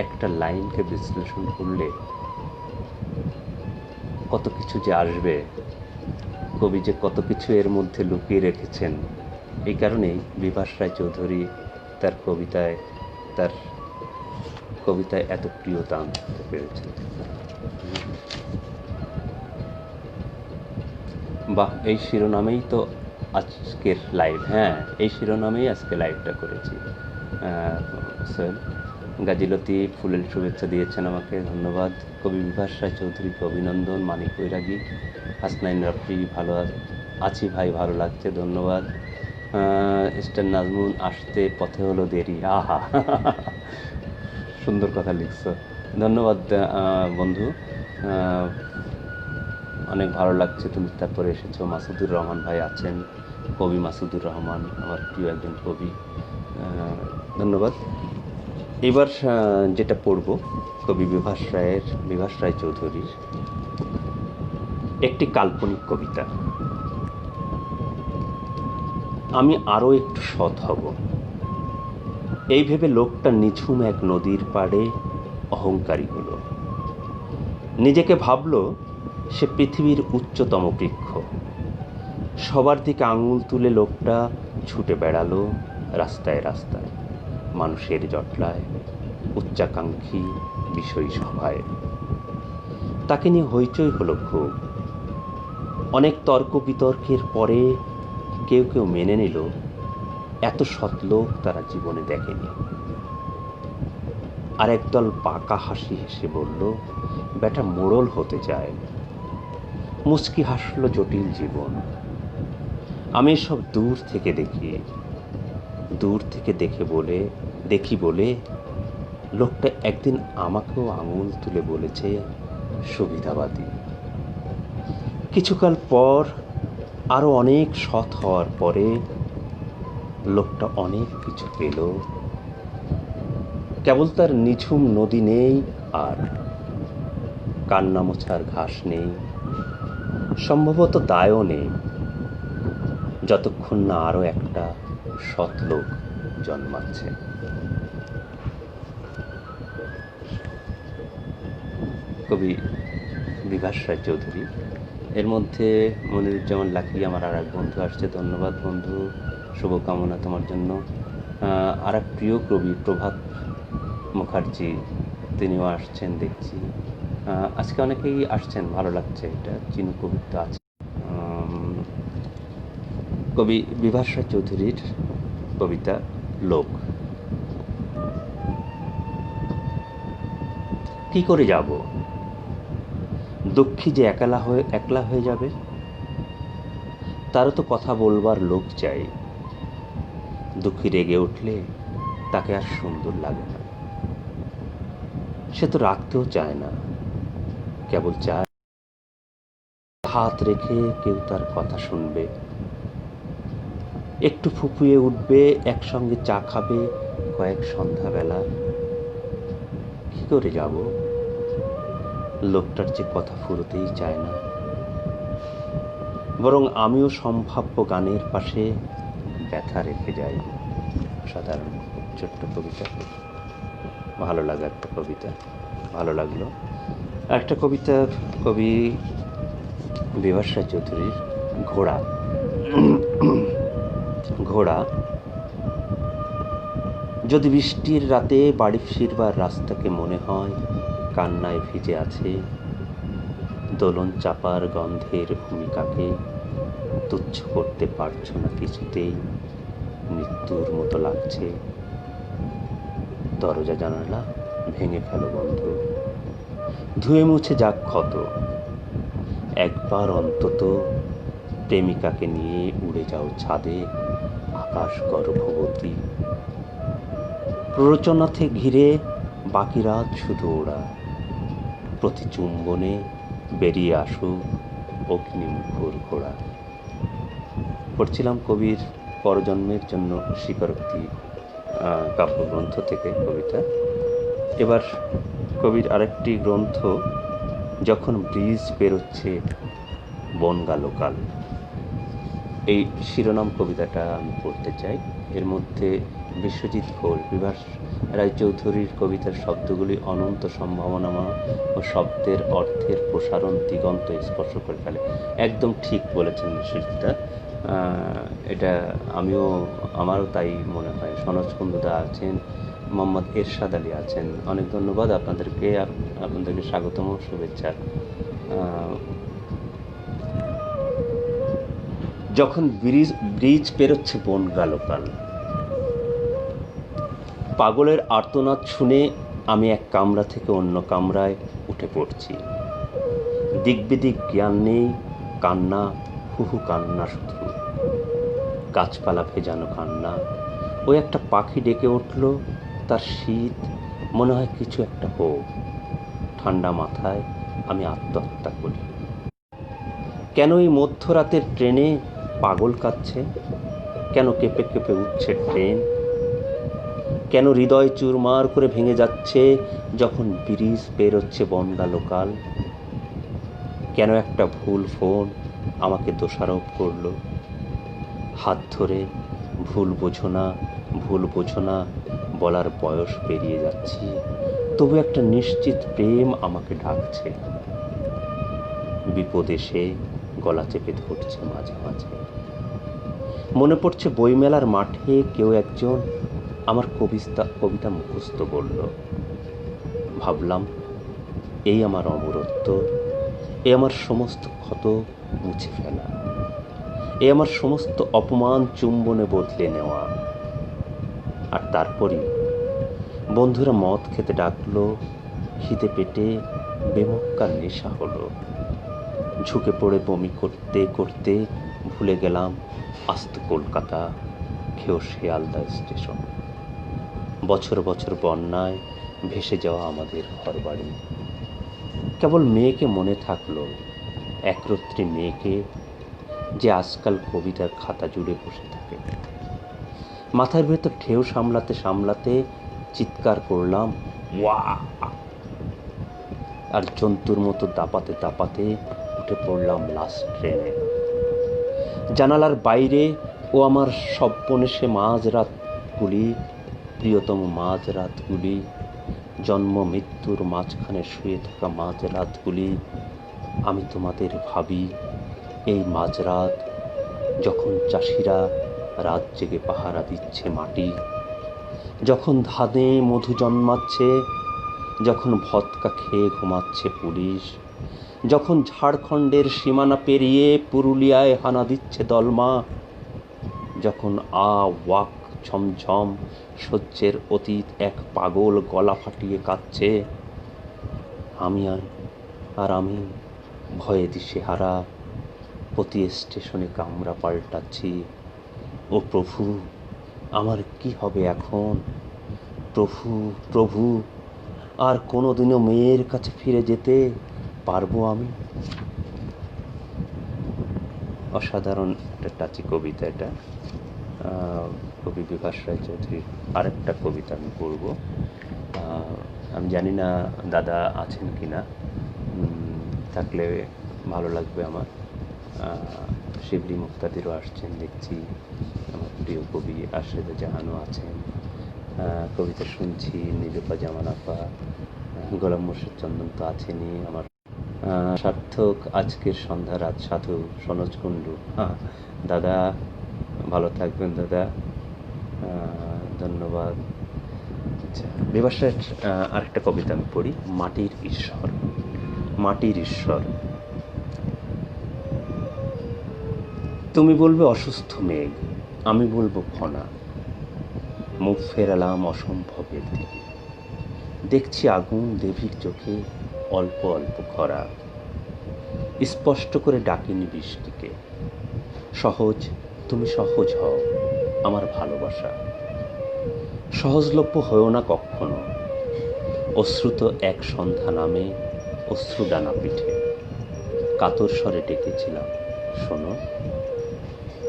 একটা লাইনকে বিশ্লেষণ করলে কত কিছু যে আসবে, কবি যে কত কিছু এর মধ্যে লুকিয়ে রেখেছেন। এই কারণেই বিভাস রায়চৌধুরী তার কবিতায় এত প্রিয়তা আনতে পেরেছেন। বাহ, এই শিরোনামেই তো আজকের লাইভ। হ্যাঁ, এই শিরোনামেই আজকে লাইভটা করেছি। স্যার গাজিলতি ফুলের শুভেচ্ছা দিয়েছেন আমাকে, ধন্যবাদ। কবি বিভাস রায়চৌধুরীকে অভিনন্দন। মানিক বৈরাগী, হাসনাইন রাফি, ভালো আছি ভাই, ভালো লাগছে, ধন্যবাদ। স্টার নাজমুন, আসতে পথে হলো দেরি। আহা, সুন্দর কথা লিখছো, ধন্যবাদ বন্ধু, অনেক ভালো লাগছে তুমি তারপরে এসেছো। মাসুদুর রহমান ভাই আছেন, কবি মাসুদুর রহমান আমার প্রিয় একজন কবি, ধন্যবাদ। এবার যেটা পড়ব কবি বিভাস রায় চৌধুরীর একটি কাল্পনিক কবিতা। আমি আরও একটু সৎ হব, এই ভেবে লোকটা নিঝুম এক নদীর পাড়ে অহংকারী হলো। নিজেকে ভাবল সে পৃথিবীর উচ্চতম বৃক্ষ। সবার দিকে আঙুল তুলে লোকটা ছুটে বেড়ালো রাস্তায় রাস্তায়, মানুষের জটলায়, উচ্চাকাঙ্ক্ষী বিষয়ী সভায়। তাকে নিয়ে হইচই হলো খুব। অনেক তর্ক বিতর্কের পরে কেউ কেউ মেনে নিল এত সৎ লোক তারা জীবনে দেখেনি। আর একদল বাঁকা হাসি হেসে বলল, বেটা মোড়ল হতে চায়। মুচকি হাসল জটিল জীবন। আমি সব দূর থেকে দেখি বলে লোকটা একদিন আমাকেও আঙুল তুলে বলেছে সুবিধাবাদী। কিছুকাল পর আরো অনেক সৎ হওয়ার পরে লোকটা অনেক কিছু পেল। কেবল তার নিঝুম নদী নেই, আর কান্না মোছার ঘাস নেই, সম্ভবত দায়ও নেই, যতক্ষণ না আরো একটা সৎ লোক জন্মাচ্ছে। কবি বিভাস রায় চৌধুরী। এর মধ্যে মনিরুজ্জামান লাকি আমার আর এক বন্ধু আসছে। ধন্যবাদ বন্ধু, শুভকামনা তোমার জন্য। আর এক প্রিয় কবি প্রভাত মুখার্জি, তিনিও আসছেন দেখছি। আজকে অনেকেই আসছেন, ভালো লাগছে। এটা চিনু কবিতা আছে। কবি বিভাস রায় চৌধুরীর কবিতা লোক। কি করে যাব? দুঃখী যে একলা হয়ে যাবে, তারও তো কথা বলবার লোক চাই। দুঃখী রেগে উঠলে তাকে আর সুন্দর লাগে না, সে তো রাখতেও চায় না, কেবল চায় হাত রেখে কেউ তার কথা শুনবে, একটু ফুপুয়ে উঠবে, একসঙ্গে চা খাবে কয়েক সন্ধ্যাবেলা। কি করে যাব? লোকটার যে কথা ফুরোতেই চায় না। বরং আমিও সম্ভাব্য গানের পাশে ব্যথা রেখে যাই। সাধারণ ছোট্ট কবিতা, ভালো লাগা একটা কবিতা, ভালো লাগলো। একটা কবিতা কবি বিভাস রায় চৌধুরীর ঘোড়া। ঘোড়া। যদি বৃষ্টির রাতে বাড়ি ফিরবার রাস্তাকে মনে হয় কান্নায় ভিজে আছে, দোলন চাপার গন্ধের ভূমিকাকে তুচ্ছ করতে পারছো না কিছুতেই, মৃত্যুর মতো লাগছে। দরজা জানালা ভেঙে ফেলো বন্ধু, ধুয়ে মুছে যাক ক্ষত। একবার অন্তত প্রেমিকাকে নিয়ে উড়ে যাও ছাদে, আকাশ গর্ভবতী। প্ররোচনাতে ঘিরে বাকি রাত শুধু ওরা, প্রতি চুম্বনে বেরিয়ে আসুক অগ্নিমুখর ঘোড়া। পড়ছিলাম কবির পরজন্মের জন্য স্বীকারোক্তি কাব্যগ্রন্থ থেকে কবিতা। এবার কবির আরেকটি গ্রন্থ, যখন ব্রিজ পেরোচ্ছে বনগা লোকাল। এই শিরোনাম কবিতাটা আমি পড়তে চাই। এর মধ্যে বিশ্বজিৎ ঘোষ, বিভাস রায় চৌধুরীর কবিতার শব্দগুলি অনন্ত সম্ভাবনাময় ও শব্দের অর্থের প্রসারণ দিগন্ত স্পর্শ করে ফেলে। একদম ঠিক বলেছেন বিশ্বজিৎদা। এটা আমারও তাই মনে হয়। সনজ কুন্দুদা আছেন, মোহাম্মদ এরশাদ আলী আছেন, অনেক ধন্যবাদ আপনাদেরকে স্বাগতম, শুভেচ্ছা। যখন ব্রিজ পেরোচ্ছে বনগা লোকাল। পাগলের আর্তনাদ শুনে আমি এক কামরা থেকে অন্য কামরায় উঠে পড়ছি। দিকবিদিক জ্ঞান নেই, কান্না, হুহু কান্না শুধু, গাছপালা ভেজানো কান্না। ওই একটা পাখি ডেকে উঠল, তার শীত, মনে হয় কিছু একটা হোক। ঠান্ডা মাথায় আমি আত্মহত্যা করি। কেন এই মধ্যরাতের ট্রেনে পাগল কাঁদছে? কেন কেঁপে কেঁপে উঠছে ট্রেন? কেন হৃদয় চুরমার করে ভেঙে যাচ্ছে যখন ব্রিজ পেরোচ্ছে বনগা লোকাল? কেন একটা ভুল ফোন আমাকে দোষারোপ করলো? হাত ধরে ভুল বোঝো না, ভুল বোঝো না বলার বয়স পেরিয়ে যাচ্ছি, তবু একটা নিশ্চিত প্রেম আমাকে ডাকছে। বিপদে সে গলা চেপে ধরছে মাঝে মাঝে। মনে পড়ছে বইমেলার মাঠে কেউ একজন আমার কবিতা মুখস্থ করল। ভাবলাম, এই আমার অমরত্ব, এ আমার সমস্ত ক্ষত মুছে ফেলা, এ আমার সমস্ত অপমান চুম্বনে বদলে নেওয়া। আর তারপরই বন্ধুরা মদ খেতে ডাকলো, খিদে পেটে বেমক্কার নেশা হলো। ঝুঁকে পড়ে বমি করতে করতে ভুলে গেলাম আস্ত কলকাতা, খেয়েও শিয়ালদা স্টেশন। বছর বছর বন্যায় ভেসে যাওয়া আমাদের ঘরবাড়ি। কেবল মেয়েকে মনে থাকলো, একরত্রী মেয়েকে, যে আজকাল কবিতার খাতা জুড়ে বসে থাকে। মাথার ভেতর ঢেউ সামলাতে সামলাতে চিৎকার করলাম, ওয়া! আর জন্তুর মতো দাপাতে দাপাতে উঠে পড়লাম লাস্ট ট্রেনে। জানালার বাইরে ও আমার স্বপ্নেশে মাঝরাতগুলি, প্রিয়তম মাঝরাতগুলি, জন্ম মৃত্যুর মাঝখানে শুয়ে থাকা মাঝরাতগুলি, আমি তোমাদের ভাবি। এই মাঝরাত যখন চাষিরা রাত জেগে পাহারা দিচ্ছে মাটি, যখন ধানে মধু জন্মাচ্ছে, যখন ভদকা খেয়ে ঘুমাচ্ছে পুলিশ, যখন ঝাড়খণ্ডের সীমানা পেরিয়ে পুরুলিয়ায় হানা দিচ্ছে দলমা, যখন ওয়াক ছমছম সহ্যের অতীত এক পাগল গলা ফাটিয়ে কাঁদছে, আমি ভয়ে দিশেহারা প্রতি স্টেশনে কামরা পাল্টাচ্ছি। ও প্রভু, আমার কি হবে এখন? প্রভু, প্রভু, আর কোনোদিনও মেয়ের কাছে ফিরে যেতে পারবো আমি? অসাধারণ একটা টাচি কবিতা এটা। কবি বিভাস রায়চৌধুরীর আরেকটা কবিতা আমি পড়ব। আমি জানি না দাদা আছেন কি না, থাকলে ভালো লাগবে আমার। শিবলি মুক্তাদিরও আসছেন দেখছি, আমার প্রিয় কবি আশরেদা জাহানও আছেন। কবিতা শুনছি, নীলুফা জামান আপা, গোলাম মোর্শেদ চন্দন তো আছেনই। আমার সার্থক আজকের সন্ধ্যা রাত সাধু সনোজ কুণ্ডু, দাদা ভালো থাকবেন দাদা, ধন্যবাদ। আচ্ছা, বিভাস রায়ের আরেকটা কবিতা আমি পড়ি, মাটির ঈশ্বর। মাটির ঈশ্বর। তুমি বলবে অসুস্থ মেঘ, আমি বলবো ফনা। মুখ ফেরালাম অসম্ভবের দিকে, দেখছি আগুন দেবীর চোখে অল্প অল্প খরা। স্পষ্ট করে ডাকিনি বৃষ্টিকে, সহজ, তুমি সহজ হও আমার ভালোবাসা। সহজলভ্য হয়েও না কখনো, অশ্রুত এক সন্ধ্যা নামে অশ্রু ডানা পিঠে কাতর স্বরে ডেকেছিলাম, শোনো।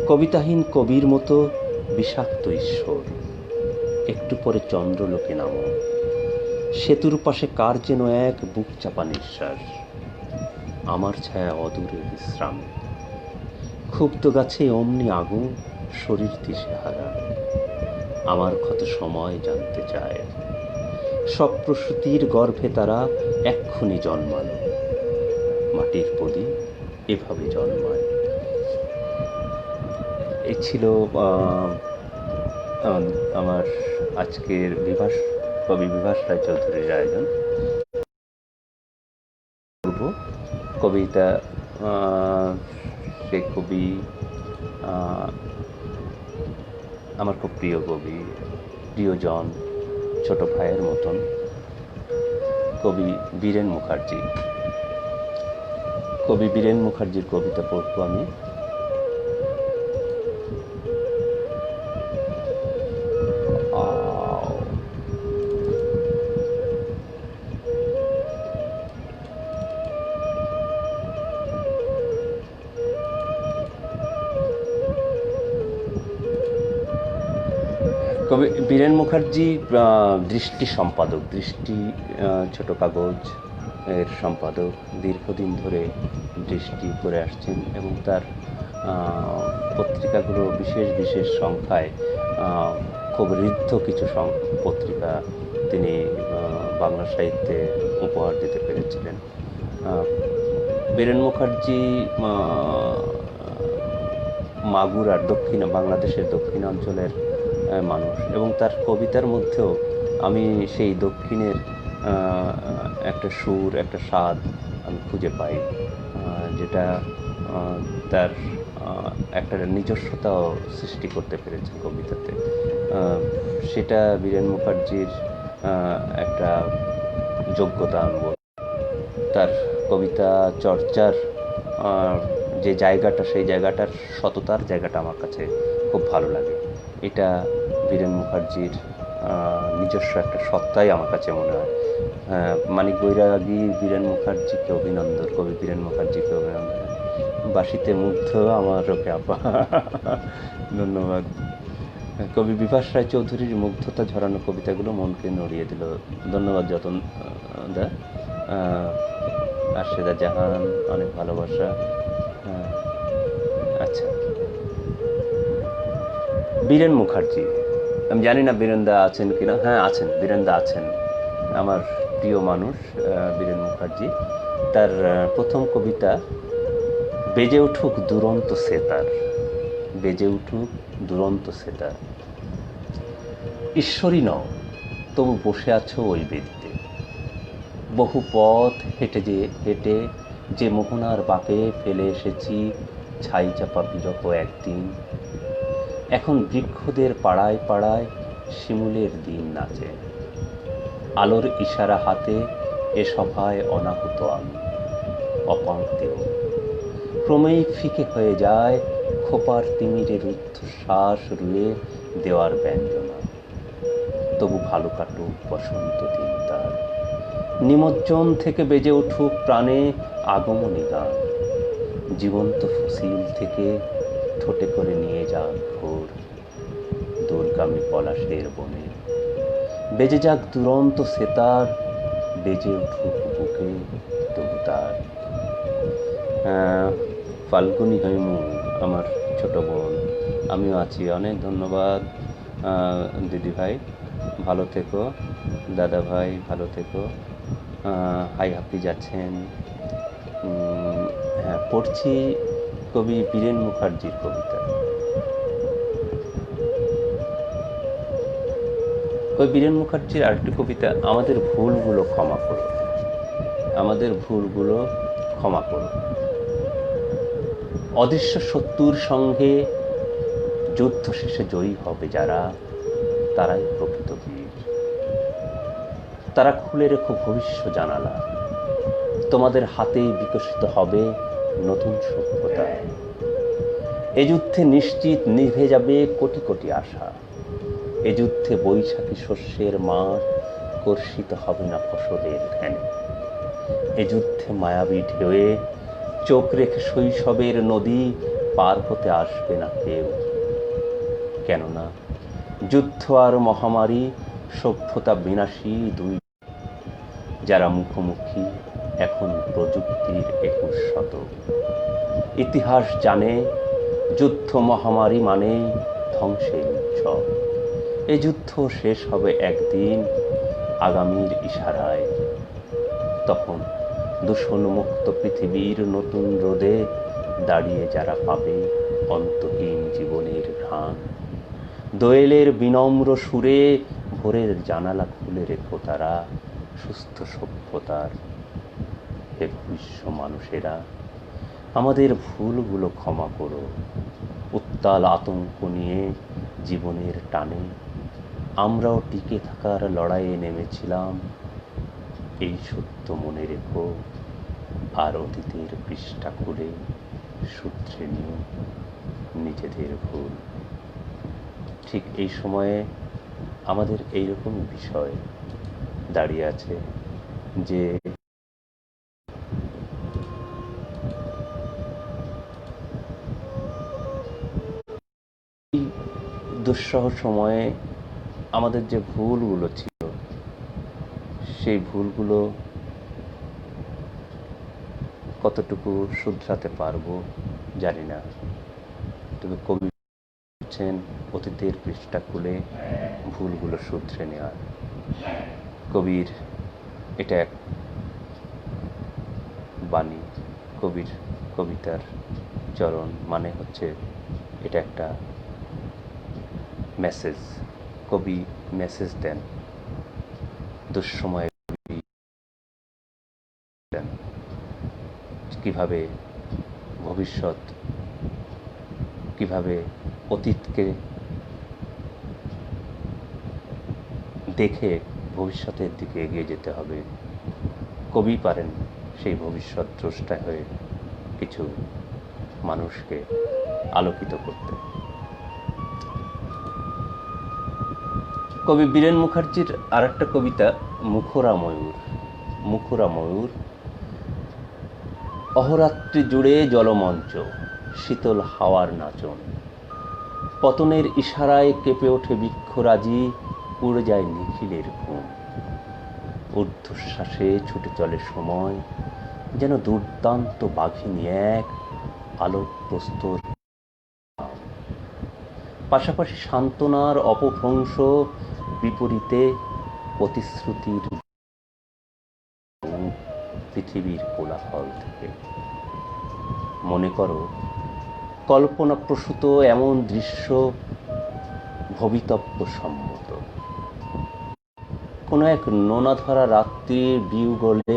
কবিতাহীন কবির মতো বিষাক্ত ঈশ্বর, একটু পরে চন্দ্রলোকে নামো। সেতুর পাশে কার যেন এক বুক চাপা নিঃশ্বাস, আমার ছায়া অদূরে বিশ্রামে। ক্ষুব্ধ গাছে অমনি আগুন, শরীর দিশেহারা। আমার ক্ষত সময় জানতে চায়, সব প্রসূতির গর্ভে তারা এক্ষুনি জন্মালো। মাটির প্রদীপ এভাবে জন্মায়। এই ছিল আমার আজকের কবি বিভাস রায়চৌধুরীর আয়োজন। কবিতা, সে কবি আমার খুব প্রিয় কবি, প্রিয়জন, ছোট ভাইয়ের মতন, কবি বীরেন মুখার্জি। কবি বীরেন মুখার্জির কবিতা পড়ব আমি। কবি বীরেন মুখার্জি দৃষ্টি সম্পাদক, দৃষ্টি ছোট কাগজ এর সম্পাদক, দীর্ঘদিন ধরে দৃষ্টি করে আসছেন এবং তার পত্রিকাগুলো বিশেষ বিশেষ সংখ্যায় খুব ঋদ্ধ কিছু পত্রিকা তিনি বাংলা সাহিত্যে উপহার দিতে পেরেছিলেন। বীরেন মুখার্জি মাগুরার বাংলাদেশের দক্ষিণাঞ্চলের মানুষ এবং তার কবিতার মধ্যেও আমি সেই দক্ষিণের একটা সুর, একটা স্বাদ আমি খুঁজে পাই, যেটা তার একটা নিজস্বতাও সৃষ্টি করতে পেরেছে কবিতাতে। সেটা বীরেন মুখার্জির একটা যোগ্যতা আমি বলব। তার কবিতা চর্চার যে জায়গাটা, সেই জায়গাটার সততার জায়গাটা আমার কাছে খুব ভালো লাগে। এটা বীরেন মুখার্জির নিজস্ব একটা সত্তাই আমার কাছে মনে হয়। মানিক বৈরাগী বীরেন মুখার্জিকে অভিনন্দন, কবি বীরেন মুখার্জিকে অভিনন্দন। বাঁশিতে মুগ্ধ আমার রোকে আপা, ধন্যবাদ। কবি বিভাস রায় চৌধুরীর মুগ্ধতা ঝরানো কবিতাগুলো মনকে নড়িয়ে দিল, ধন্যবাদ যতন দা। আরশেদা জাহান, অনেক ভালোবাসা। আচ্ছা, বীরেন মুখার্জি, আমি জানি না বীরেনদা আছেন কিনা। হ্যাঁ আছেন, বীরেনদা আছেন, আমার প্রিয় মানুষ বীরেন মুখার্জি। তার প্রথম কবিতা বেজে উঠুক দুরন্ত সেতার, বেজে উঠুক দুরন্ত সেতার। ঈশ্বরী নও, তবু বসে আছো ওই বেদিতে, বহু পথ হেঁটে যে মোহনার বাঁকে ফেলে এসেছি ছাই চাপা বিরহ একদিন। এখন বৃক্ষদের পাড়ায় পাড়ায় শিমুলের দিন নাচে, আলোর ইশারা হাতে এ সভায় অনাহুত আমি অপাঙ্ক্তেও। ক্রমেই ফিকে হয়ে যায় খোপার তিমিরে রুদ্ধশ্বাস রুয়ে দেওয়ার ব্যঞ্জনা। তবু ভালো কাটুক বসন্ত দিন তার, নিমজ্জন থেকে বেজে উঠুক প্রাণে আগমনী গান। জীবন্ত ফসিল থেকে ঠোঁটে করে নিয়ে যাক ভোর দূরগামী পলাশের বনে। বেজে যাক দুরন্ত সেতার, বেজে উঠুক বুকে তবু তার। ফাল্গুনি হৈমু, আমার ছোট বোন, আমিও আছি, অনেক ধন্যবাদ দিদি ভাই, ভালো থেকো। দাদা ভাই ভালো থেকো। হাই হাফিজ আছেন। হ্যাঁ, পড়ছি কবি বীরেন মুখার্জির কবিতা। কবি বীরেন মুখার্জির আরেকটি কবিতা, আমাদের ভুলগুলো ক্ষমা করো, আমাদের ভুলগুলো ক্ষমা করো। অদৃশ্য শত্রুর সঙ্গে যুদ্ধ শেষে জয়ী হবে যারা, তারাই প্রকৃত বীর। তারা খুলে রেখো ভবিষ্য জানালা, তোমাদের হাতেই বিকশিত হবে নতুন সভ্যতা। এ যুদ্ধে নিশ্চিত নিভে যাবে কোটি কোটি আশা, এ যুদ্ধে বৈশাখী শস্যের মাঠ কর্ষিত হবে না ফসলের ধ্যানে। এ যুদ্ধে মায়াবী ঢেউয়ে চোখ রেখে শৈশবের নদী পার হতে আসবে না কেউ। কেননা যুদ্ধ আর মহামারী সভ্যতা বিনাশী দুই, যারা মুখোমুখি এখন প্রযুক্তির 21 শতক। ইতিহাস জানে যুদ্ধ মহামারী মানে ধ্বংসের উৎসব। এ যুদ্ধ শেষ হবে একদিন আগামীর ইশারায়। তখন দূষণমুক্ত পৃথিবীর নতুন রোদে দাঁড়িয়ে যারা পাবে অন্তহীন জীবনের ঘ্রাণ। দোয়েলের বিনম্র সুরে ভোরের জানালা খুলে রেখো তারা সুস্থ সভ্যতার। হে ভবিষ্য মানুষেরা, আমাদের ভুলগুলো ক্ষমা করো। উত্তাল আতঙ্ক নিয়ে জীবনের টানে আমরাও টিকে থাকার লড়াইয়ে নেমেছিলাম। এই সত্য মনে রেখো, আর অতীতের পৃষ্ঠা খুলে সূত্রে নিও নিজেদের ভুল। ঠিক এই সময়ে আমাদের এইরকম বিষয় দাঁড়িয়ে আছে যে দুঃসহ সময়ে আমাদের যে ভুলগুলো ছিল সেই ভুলগুলো কতটুকু শুধরাতে পারবো জানি না, তবে কবি বলছেন অতীতের পৃষ্ঠা খুলে ভুলগুলো শুধরে নেওয়ার। কবির এটা এক বাণী, কবির কবিতার চরণ মানে হচ্ছে এটা একটা মেসেজ। কবি মেসেজ দেন, দুঃসময়ে কবি দেন কিভাবে ভবিষ্যৎ, কিভাবে অতীতকে দেখে ভবিষ্যতের দিকে এগিয়ে যেতে হবে। কবি পারেন সেই ভবিষ্যৎ দ্রষ্টা হয়ে কিছু মানুষকে আলোকিত করতে। কবি বীরেন মুখার্জির আর একটা কবিতা মুখরা ময়ূর। মুখরা ময়ূর, অহরাত্রি জুড়ে জলমঞ্চ, শীতল হাওয়ার নাচন, পতনের ইশারায় কেঁপে ওঠে বৃক্ষরাজি, উড়ে যায় নিখিলের ঘুম, ঊর্ধ্বশ্বাসে ছুটে চলে সময়, যেন দুর্দান্ত বাঘিনী এক আলোক প্রস্তর। পাশাপাশি সান্ত্বনার অপভ্রংশ, বিপরীতে প্রতিশ্রুতির পৃথিবীর কোলাহল থেকে। মনে করো কল্পনাপ্রসূত এমন দৃশ্য ভবিতব্য সম্মত। কোনো এক নোনাধরা রাত্রির বিউগলে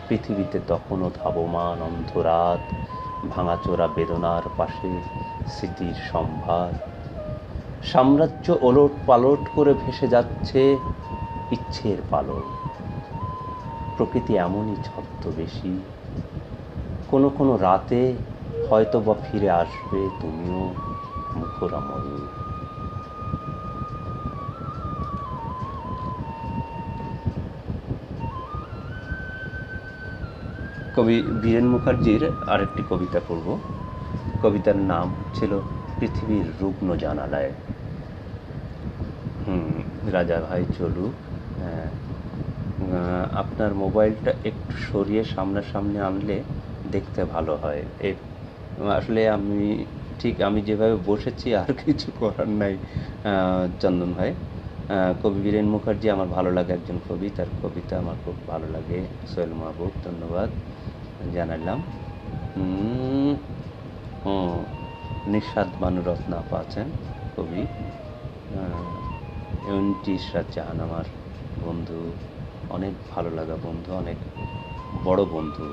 পৃথিবীতে তখনও ধাবমান অন্ধরাত, ভাঙাচোরা বেদনার পাশে স্মৃতির সম্ভার। সাম্রাজ্য ওলট পালট করে ভেসে যাচ্ছে ইচ্ছের পালন। প্রকৃতি এমনই ছদ্মবেশী, কোনো কোনো রাতে হয়তো বা ফিরে আসবে তুমিও মুখরা ময়ূর। কবি বীরেন মুখার্জির আরেকটি কবিতা পড়ব। কবিতার নাম ছিল পৃথিবীর রুগ্ন জানালায়। রাজা ভাই চলু, আপনার মোবাইলটা একটু সরিয়ে সামনাসামনি আনলে দেখতে ভালো হয়। আসলে আমি যেভাবে বসেছি আর কিছু করার নাই। চন্দন ভাই, কবি বীরেন মুখার্জি আমার ভালো লাগে একজন কবি, তার কবিতা আমার খুব ভালো লাগে। সোহেল মাহবুব, ধন্যবাদ জানালাম। নিঃস্বাদ বানুরত্ন আপা আছেন কবি। ইশরাত জাহান আমার বন্ধু, অনেক ভালো লাগা বন্ধু, অনেক বড় বন্ধু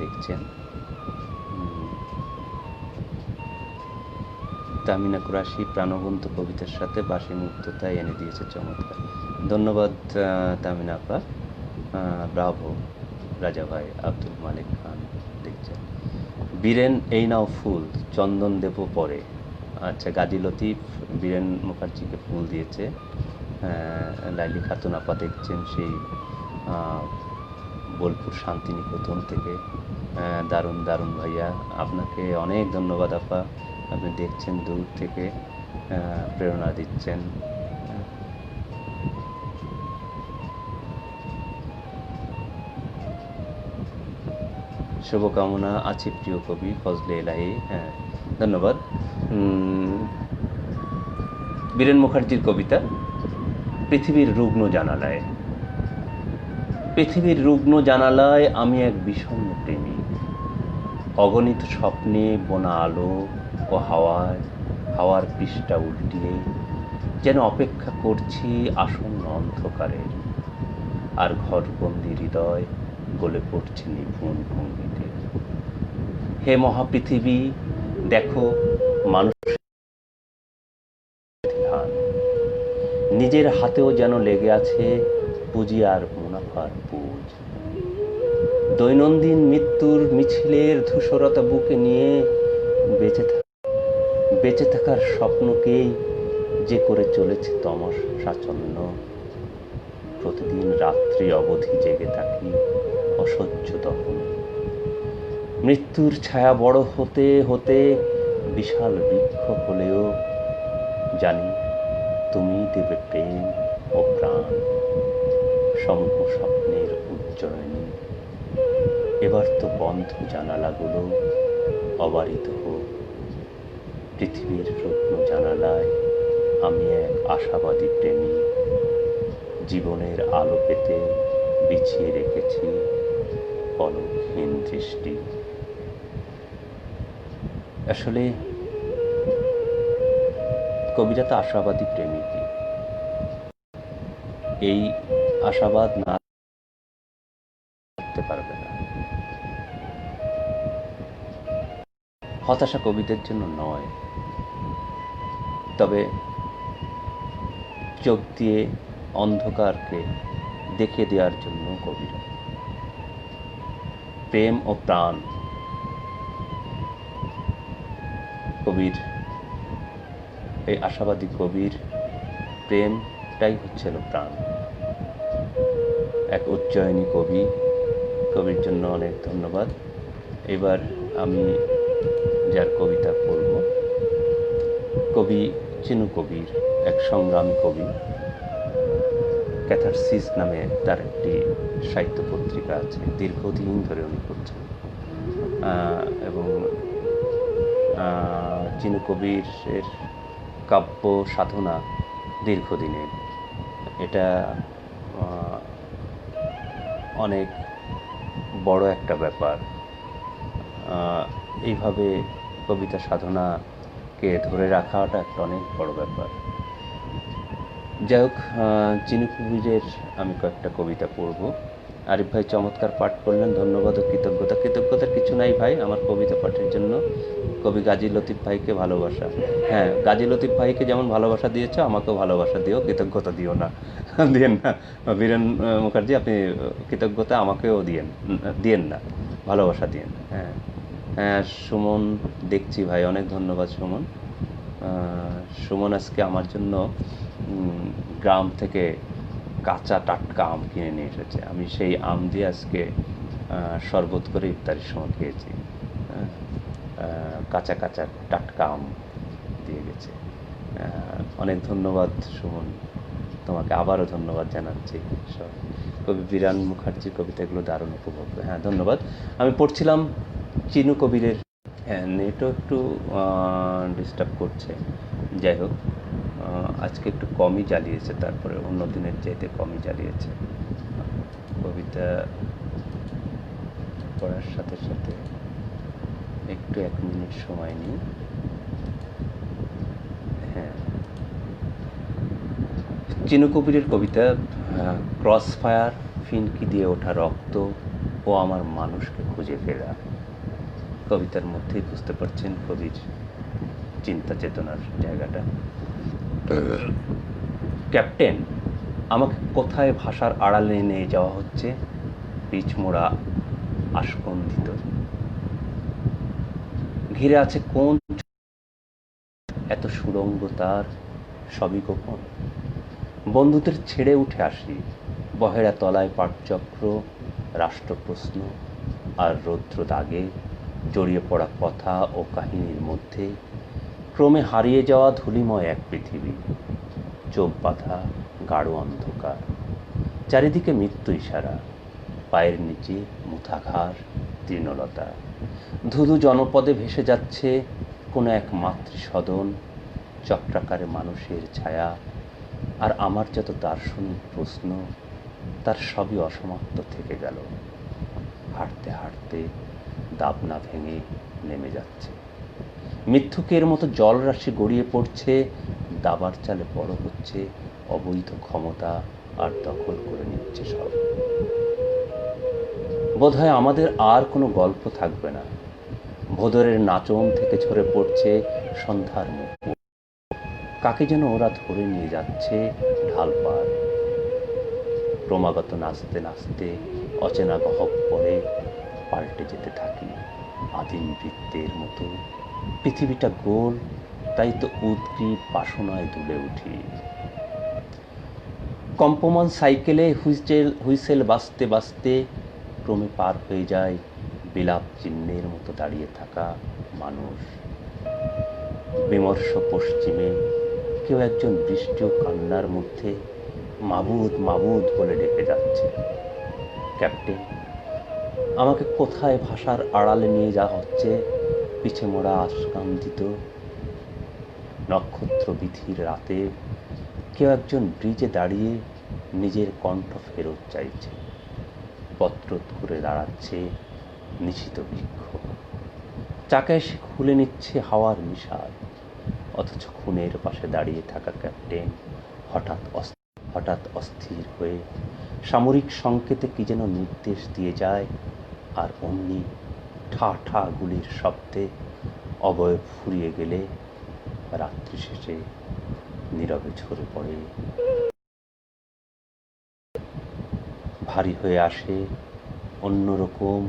দেখছেন। তামিনা কুরাশি প্রাণবন্ত কবিতার সাথে বাসি মুক্ততা এনে দিয়েছে, চমৎকার। ধন্যবাদ তামিনা আপা। ব্রাভো রাজা ভাই। আব্দুল মালিক খান দেখছেন। বীরেন এই নাও ফুল, চন্দন দেব পরে। আচ্ছা, গাজী লতিফ বীরেন মুখার্জিকে ফুল দিয়েছে। লাইলি খাতুন আপা দেখছেন সেই বোলপুর শান্তিনিকেতন থেকে। দারুণ দারুণ ভাইয়া, আপনাকে অনেক ধন্যবাদ আপা, আপনি দেখছেন দূর থেকে, প্রেরণা দিচ্ছেন। শুভকামনা আছে প্রিয় কবি ফজলে এলাহি। ধন্যবাদ। বীরেন মুখার্জির কবিতা পৃথিবীর রুগ্ন জানালায়। পৃথিবীর রুগ্ন জানালায় আমি এক বিষণ্ণ প্রেমী, অগণিত স্বপ্নে বোনা আলো ও হাওয়ার পৃষ্ঠা উল্টিয়ে যেন অপেক্ষা করছি আসন্ন অন্ধকারের, আর ঘরবন্দি হৃদয় গলে পড়ছে নিপুণ ভঙ্গিতে। হে মহাপৃথিবী, দেখো মানুষ নিজের হাতেও যেন লেগে আছে পুঁজি আর মুনাফার পুঁজ। দৈনন্দিন মৃত্যুর মিছিলের ধূসরতা বুকে নিয়ে বেঁচে থাকার স্বপ্নকেই যে করে চলেছে তমসাচ্ছন্ন। প্রতিদিন রাত্রি অবধি জেগে থাকি অসহ্য দহন। মৃত্যুর ছায়া বড় হতে হতে বিশাল বৃক্ষ হলেও জানি তুমি দেবে প্রেম ও প্রাণ, সমূহ স্বপ্নের উজ্জয়িনী। এবার তো বন্ধ জানালাগুলো অবারিত হোক, পৃথিবীর রত্ন জানালায় আমি এক আশাবাদী প্রেমী, জীবনের আলো পেতে বিছিয়ে রেখেছি পলকহীন দৃষ্টি। আসলে কবিরা তো আশাবাদী প্রেমিকই। এই আশাবাদ না করতে পারবে না। হতাশা কবিদের জন্য নয়, তবে চোখ দিয়ে অন্ধকারকে দেখিয়ে দেওয়ার জন্য কবিরা। প্রেম ও প্রাণ কবির, এই আশাবাদী কবির প্রেমটাই হচ্ছিল প্রাণ। এক উজ্জয়িনী কবি, কবির জন্য অনেক ধন্যবাদ। এবার আমি যার কবিতা পড়ব, কবি চিনু কবির, এক সংগ্রামী কবি। ক্যাথারসিস নামে তার একটি সাহিত্য পত্রিকা আছে, দীর্ঘদিন ধরে উনি করছেন। এবং চিনু কবিরের কাব্য সাধনা দীর্ঘদিনের, এটা অনেক বড় একটা ব্যাপার। এইভাবে কবিতা সাধনাকে ধরে রাখাটা একটা অনেক বড় ব্যাপার। যাই হোক, চিনু কবিরের আমি কয়েকটা কবিতা পড়ব। আরিফ ভাই চমৎকার পাঠ করলেন, ধন্যবাদ ও কৃতজ্ঞতা। কৃতজ্ঞতার কিছু নাই ভাই আমার কবিতা পাঠের জন্য। কবি গাজী লতিফ ভাইকে ভালোবাসা। হ্যাঁ, গাজী লতিফ ভাইকে যেমন ভালোবাসা দিয়েছ, আমাকেও ভালোবাসা দিও, কৃতজ্ঞতা দিও না, দিয়েন না। বীরেন মুখার্জি, আপনি কৃতজ্ঞতা আমাকেও দিয়েন না, ভালোবাসা দিয়েন। হ্যাঁ হ্যাঁ, সুমন দেখছি ভাই, অনেক ধন্যবাদ সুমন। সুমন আজকে আমার জন্য গ্রাম থেকে কাঁচা টাটকা আম কিনে নিয়ে এসেছে। আমি সেই আম দিয়ে আজকে শরবত করে ইফতারির সময় খেয়েছি। কাঁচা কাঁচা টাটকা আম দিয়ে গেছে। অনেক ধন্যবাদ সুমন, তোমাকে আবারও ধন্যবাদ জানাচ্ছি। কবি বীরান মুখার্জির কবিতাগুলো দারুণ উপভোগ্য। হ্যাঁ, ধন্যবাদ। আমি পড়ছিলাম চিনু কবিরের। হ্যাঁ, নেটও একটু ডিস্টার্ব করছে। যাই হোক, আজকে একটু কমই জ্বালিয়েছে, তারপরে অন্য দিনের চাইতে কমই জ্বালিয়েছে। কবিতা পড়ার সাথে সাথে একটু 1 মিনিট সময় নিই। হ্যাঁ, চিনু কবিরের কবিতা ক্রস ফায়ার, ফিনকি দিয়ে ওঠা রক্ত ও আমার মানুষকে খুঁজে ফেরা। কবিতার মধ্যেই বুঝতে পারছেন কবির চিন্তা চেতনার জায়গাটা। ক্যাপ্টেন, আমাকে কোথায় ভাষার আড়ালে নিয়ে যাওয়া হচ্ছে? পিচমোড়া আস্কন্দিত, ঘিরে আছে কোন এত সুরঙ্গ, তার সবই গোপন। বন্ধুদের ছেড়ে উঠে আসি, বহেরা তলায় পাঠচক্র, রাষ্ট্রপ্রশ্ন আর রৌদ্র দাগে জড়িয়ে পড়া কথা ও কাহিনীর মধ্যে ক্রমে হারিয়ে যাওয়া ধূলিময় এক পৃথিবী। চোখ বাঁধা গাঢ় অন্ধকার, চারিদিকে মৃত্যু ইশারা, পায়ের নিচে মুথাঘার তৃণলতা। ধুধু জনপদে ভেসে যাচ্ছে কোনো এক মাতৃসদন, চক্রাকারে মানুষের ছায়া। আর আমার যত দার্শনিক প্রশ্ন, তার সবই অসমাপ্ত থেকে গেল। হাঁটতে হাঁটতে দাবনা ভেঙে নেমে যাচ্ছে, মিথ্যুকের মতো জলরাশি গড়িয়ে পড়ছে, দাবার চালে বড় হচ্ছে অবৈধ ক্ষমতা, আর দখল করে নিচ্ছে সব। বোধহয় আমাদের আর কোনো গল্প থাকবে না। ভোদরের নাচন থেকে ঝরে পড়ছে সন্ধ্যার মুখ, কাকে যেন ওরা ধরে নিয়ে যাচ্ছে ঢাল পার। ক্রমাগত নাচতে নাচতে অচেনা গহ্বরে পাল্টে যেতে থাকি আদিম বৃত্তের মতো। পৃথিবীটা গোল, তাই তো উদ্গ্রীব বাসনায় দুলে উঠি। কম্পমান সাইকেলে হুইসেল বাজতে বাজতে ক্রমে পার হয়ে যায় বিলাপ চিহ্নের মতো দাঁড়িয়ে থাকা মানুষ। বিমর্ষ পশ্চিমে কেউ একজন বৃষ্টি ও কান্নার মধ্যে মাবুদ মাবুদ বলে ডেকে যাচ্ছে। ক্যাপ্টেন, আমাকে কোথায় ভাষার আড়ালে নিয়ে যাওয়া হচ্ছে? পিছে মোড়া আশকান্দিত নক্ষত্র বিধির রাতে কেউ একজন ব্রিজে দাঁড়িয়ে নিজের কণ্ঠ ফেরত চাইছে। পত্র ঘুরে দাঁড়াচ্ছে নিশিত বৃক্ষ, চাকা এসে খুলে নিচ্ছে হাওয়ার নিষাদ। অথচ খুনের পাশে দাঁড়িয়ে থাকা ক্যাপ্টেন হঠাৎ অস্থির হয়ে সামরিক সংকেতে কি যেন নির্দেশ দিয়ে যায়, আর অমনি ঠা ঠা গুলির শব্দে অবয়ব ফুরিয়ে গেলে রাত্রি শেষে নীরবে ঝরে পড়ে। ভারী হয়ে আসে অন্যরকম,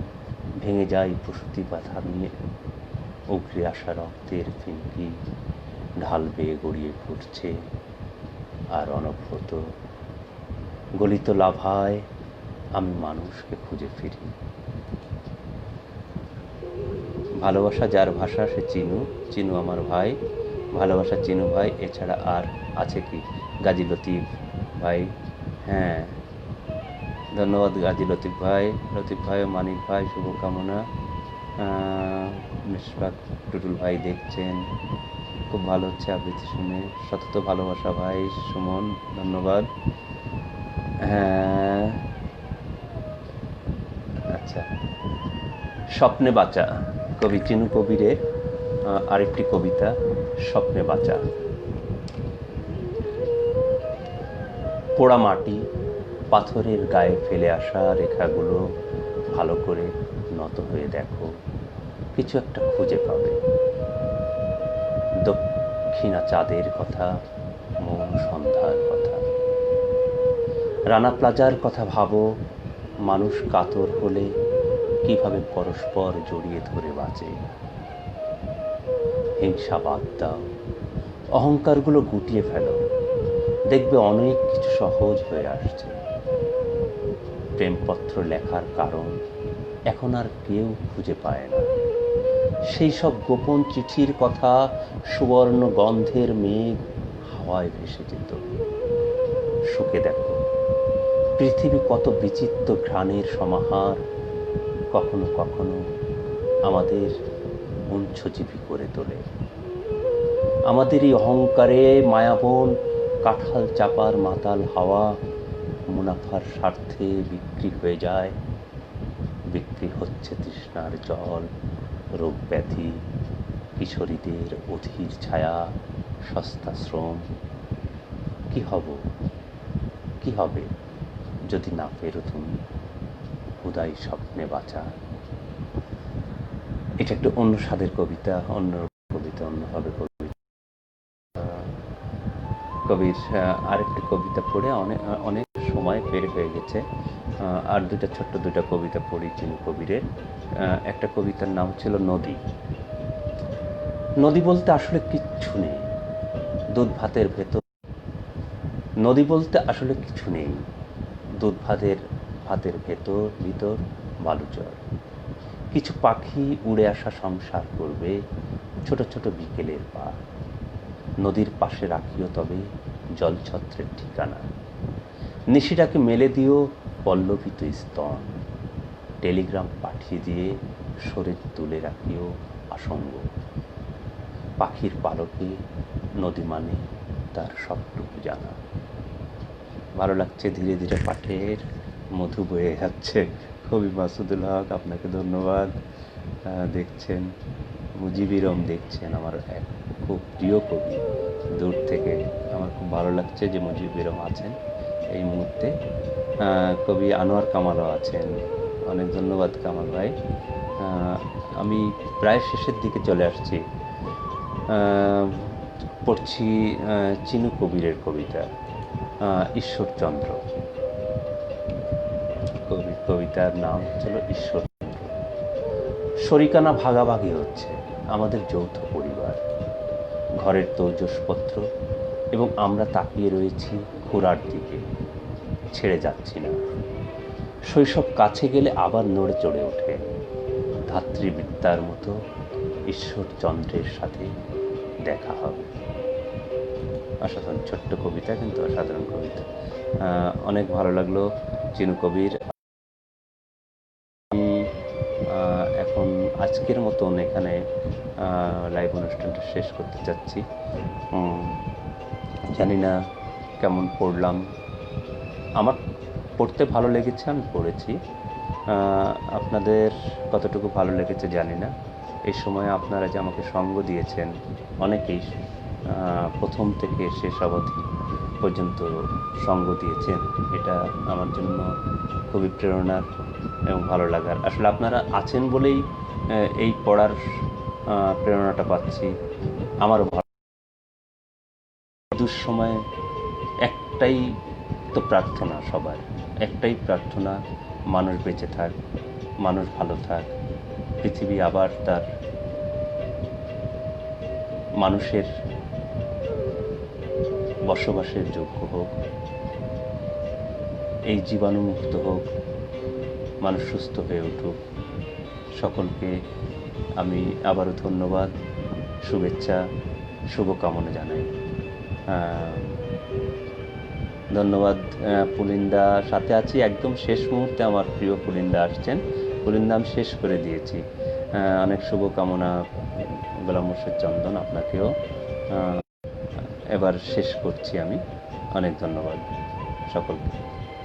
ভেঙে যায় প্রসূতি ব্যথা নিয়ে উগরে আসা রক্তের ফিনকি ঢাল বেয়ে গড়িয়ে পড়ছে। আর অনভ্রত গলিত লাভায় আমি মানুষকে খুঁজে ফিরি। ভালোবাসা যার ভাষা সে চিনু, চিনু আমার ভাই, ভালোবাসা চিনু ভাই। এছাড়া আর আছে কি? গাজী লতিফ ভাই, হ্যাঁ ধন্যবাদ গাজী লতিফ ভাই। লতিফ ভাই, মানিক ভাই, শুভকামনা। মিশফাক টুটুল ভাই দেখছেন, খুব ভালো হচ্ছে আবৃত্তি শুনে। সতত ভালোবাসা ভাই সুমন, ধন্যবাদ। হ্যাঁ আচ্ছা, স্বপ্নে বাঁচা কবি চিনু কবিরের আরেকটি কবিতা, স্বপ্নে বাঁচা। পোড়া মাটি পাথরের গায়ে ফেলে আসা রেখাগুলো ভালো করে নত হয়ে দেখো, কিছু একটা খুঁজে পাবে। দক্ষিণা চাঁদের কথা, মৌন সন্ধ্যার কথা, রানা প্লাজার কথা ভাবো। মানুষ কাতর হলে কিভাবে পরস্পর জড়িয়ে ধরে বাঁচে। হিংসা বাদ দাও, অহংকারগুলো গুটিয়ে ফেলো, দেখবে অনেক কিছু সহজ হয়ে আসছে। প্রেমপত্র লেখার কারণ এখন আর কেউ খুঁজে পায় না। সেই সব গোপন চিঠির কথা সুবর্ণ গন্ধের মেঘ হাওয়ায় ভেসে যেত। শুকে দেখো, পৃথিবী কত বিচিত্র ঘ্রাণের সমাহার। কখনো কখনো আমাদের মুঞ্ছজীবী করে তোলে। আমাদের এই অহংকারে মায়াবন কাঁঠাল চাপার মাতাল হাওয়া মুনাফার স্বার্থে বিক্রি হয়ে যায়। বিক্রি হচ্ছে তৃষ্ণার জল, রোগ ব্যাধি, কিশোরীদের অধীর ছায়া, সস্তা শ্রম। কি হবে যদি না পেরো তুমি হুদাই স্বপ্নে বাঁচা। এটা একটু অন্য স্বাদের কবিতা, অন্যভাবে কবিতা। কবির আরেকটি কবিতা পড়ে অনেক সময় বের হয়ে গেছে। আর ছোট্ট দুইটা কবিতা পড়ি চিনু কবিরের। একটা কবিতার নাম ছিল নদী। নদী বলতে আসলে কিচ্ছু নেই দুধ ভাতের ভেতর। নদী বলতে আসলে কিছু নেই দুধ ভাতের ভিতর বালুচর। কিছু পাখি উড়ে আসা সংসার করবে ছোট ছোট বিকেলের পা। নদীর পাশে রাখিও তবে জলছত্রের ঠিকানা। নিশিটাকে মেলে দিও পল্লবিত স্তন। টেলিগ্রাম পাঠিয়ে দিয়ে সরে তুলে রাখিও আসঙ্গ। পাখির পালকে নদী মানে তার সবটুকু জানা। ভালো লাগছে, ধীরে ধীরে পাঠের মধু বয়ে যাচ্ছে। কবি মাসুদুল হক, আপনাকে ধন্যবাদ। দেখছেন মুজিবিরম, দেখছেন আমার এক খুব প্রিয় কবি দূর থেকে। আমার খুব ভালো লাগছে যে মুজিবিরম আছেন এই মুহূর্তে। কবি আনোয়ার কামালও আছেন, অনেক ধন্যবাদ কামাল ভাই। আমি প্রায় শেষের দিকে চলে আসছি। পড়ছি চিনু কবিরের কবিতা ঈশ্বরচন্দ্র। কবিতার নাম ছিল ঈশ্বরচন্দ্র। শরিকানা ভাগাভাগি হচ্ছে আমাদের যৌথ পরিবার, ঘরের তৈজসপত্র, এবং আমরা তাকিয়ে রয়েছি খুড়ার দিকে, ছেড়ে যাচ্ছি না। শৈশব কাছে গেলে আবার নড়ে চড়ে ওঠে। ধাত্রীবিদ্যার মতো ঈশ্বরচন্দ্রের সাথে দেখা হবে। অসাধারণ ছোট্ট কবিতা, কিন্তু অসাধারণ কবিতা। অনেক ভালো লাগলো চিনু কবির। আমি এখন আজকের মতন এখানে লাইভ অনুষ্ঠানটা শেষ করতে চাচ্ছি। জানি না কেমন পড়লাম, আমার পড়তে ভালো লেগেছে, আমি পড়েছি। আপনাদের কতটুকু ভালো লেগেছে জানি না। এই সময় আপনারা যে আমাকে সঙ্গ দিয়েছেন, অনেকেই প্রথম থেকে শেষ অবধি পর্যন্ত সঙ্গ দিয়েছেন, এটা আমার জন্য খুবই প্রেরণার এবং ভালো লাগার। আসলে আপনারা আছেন বলেই এই পড়ার প্রেরণাটা পাচ্ছি। আমারও ভালো দুঃসময় একটাই তো প্রার্থনা, সবার একটাই প্রার্থনা, মানুষ বেঁচে থাক, মানুষ ভালো থাক, পৃথিবী আবার তার মানুষের বসবাসের যোগ্য হোক, এই জীবাণুমুক্ত হোক, মানুষ সুস্থ হয়ে উঠুক। সকলকে আমি আবারও ধন্যবাদ, শুভেচ্ছা, শুভকামনা জানাই। ধন্যবাদ পুলিন্দা, সাথে আছি একদম শেষ মুহূর্তে। আমার প্রিয় পুলিন্দা আসছেন, পুলিন্দা আমি শেষ করে দিয়েছি। অনেক শুভকামনা গোলাম মোর্শেদ চন্দন, আপনাকেও এবার শেষ করছি আমি। অনেক ধন্যবাদ সকলকে।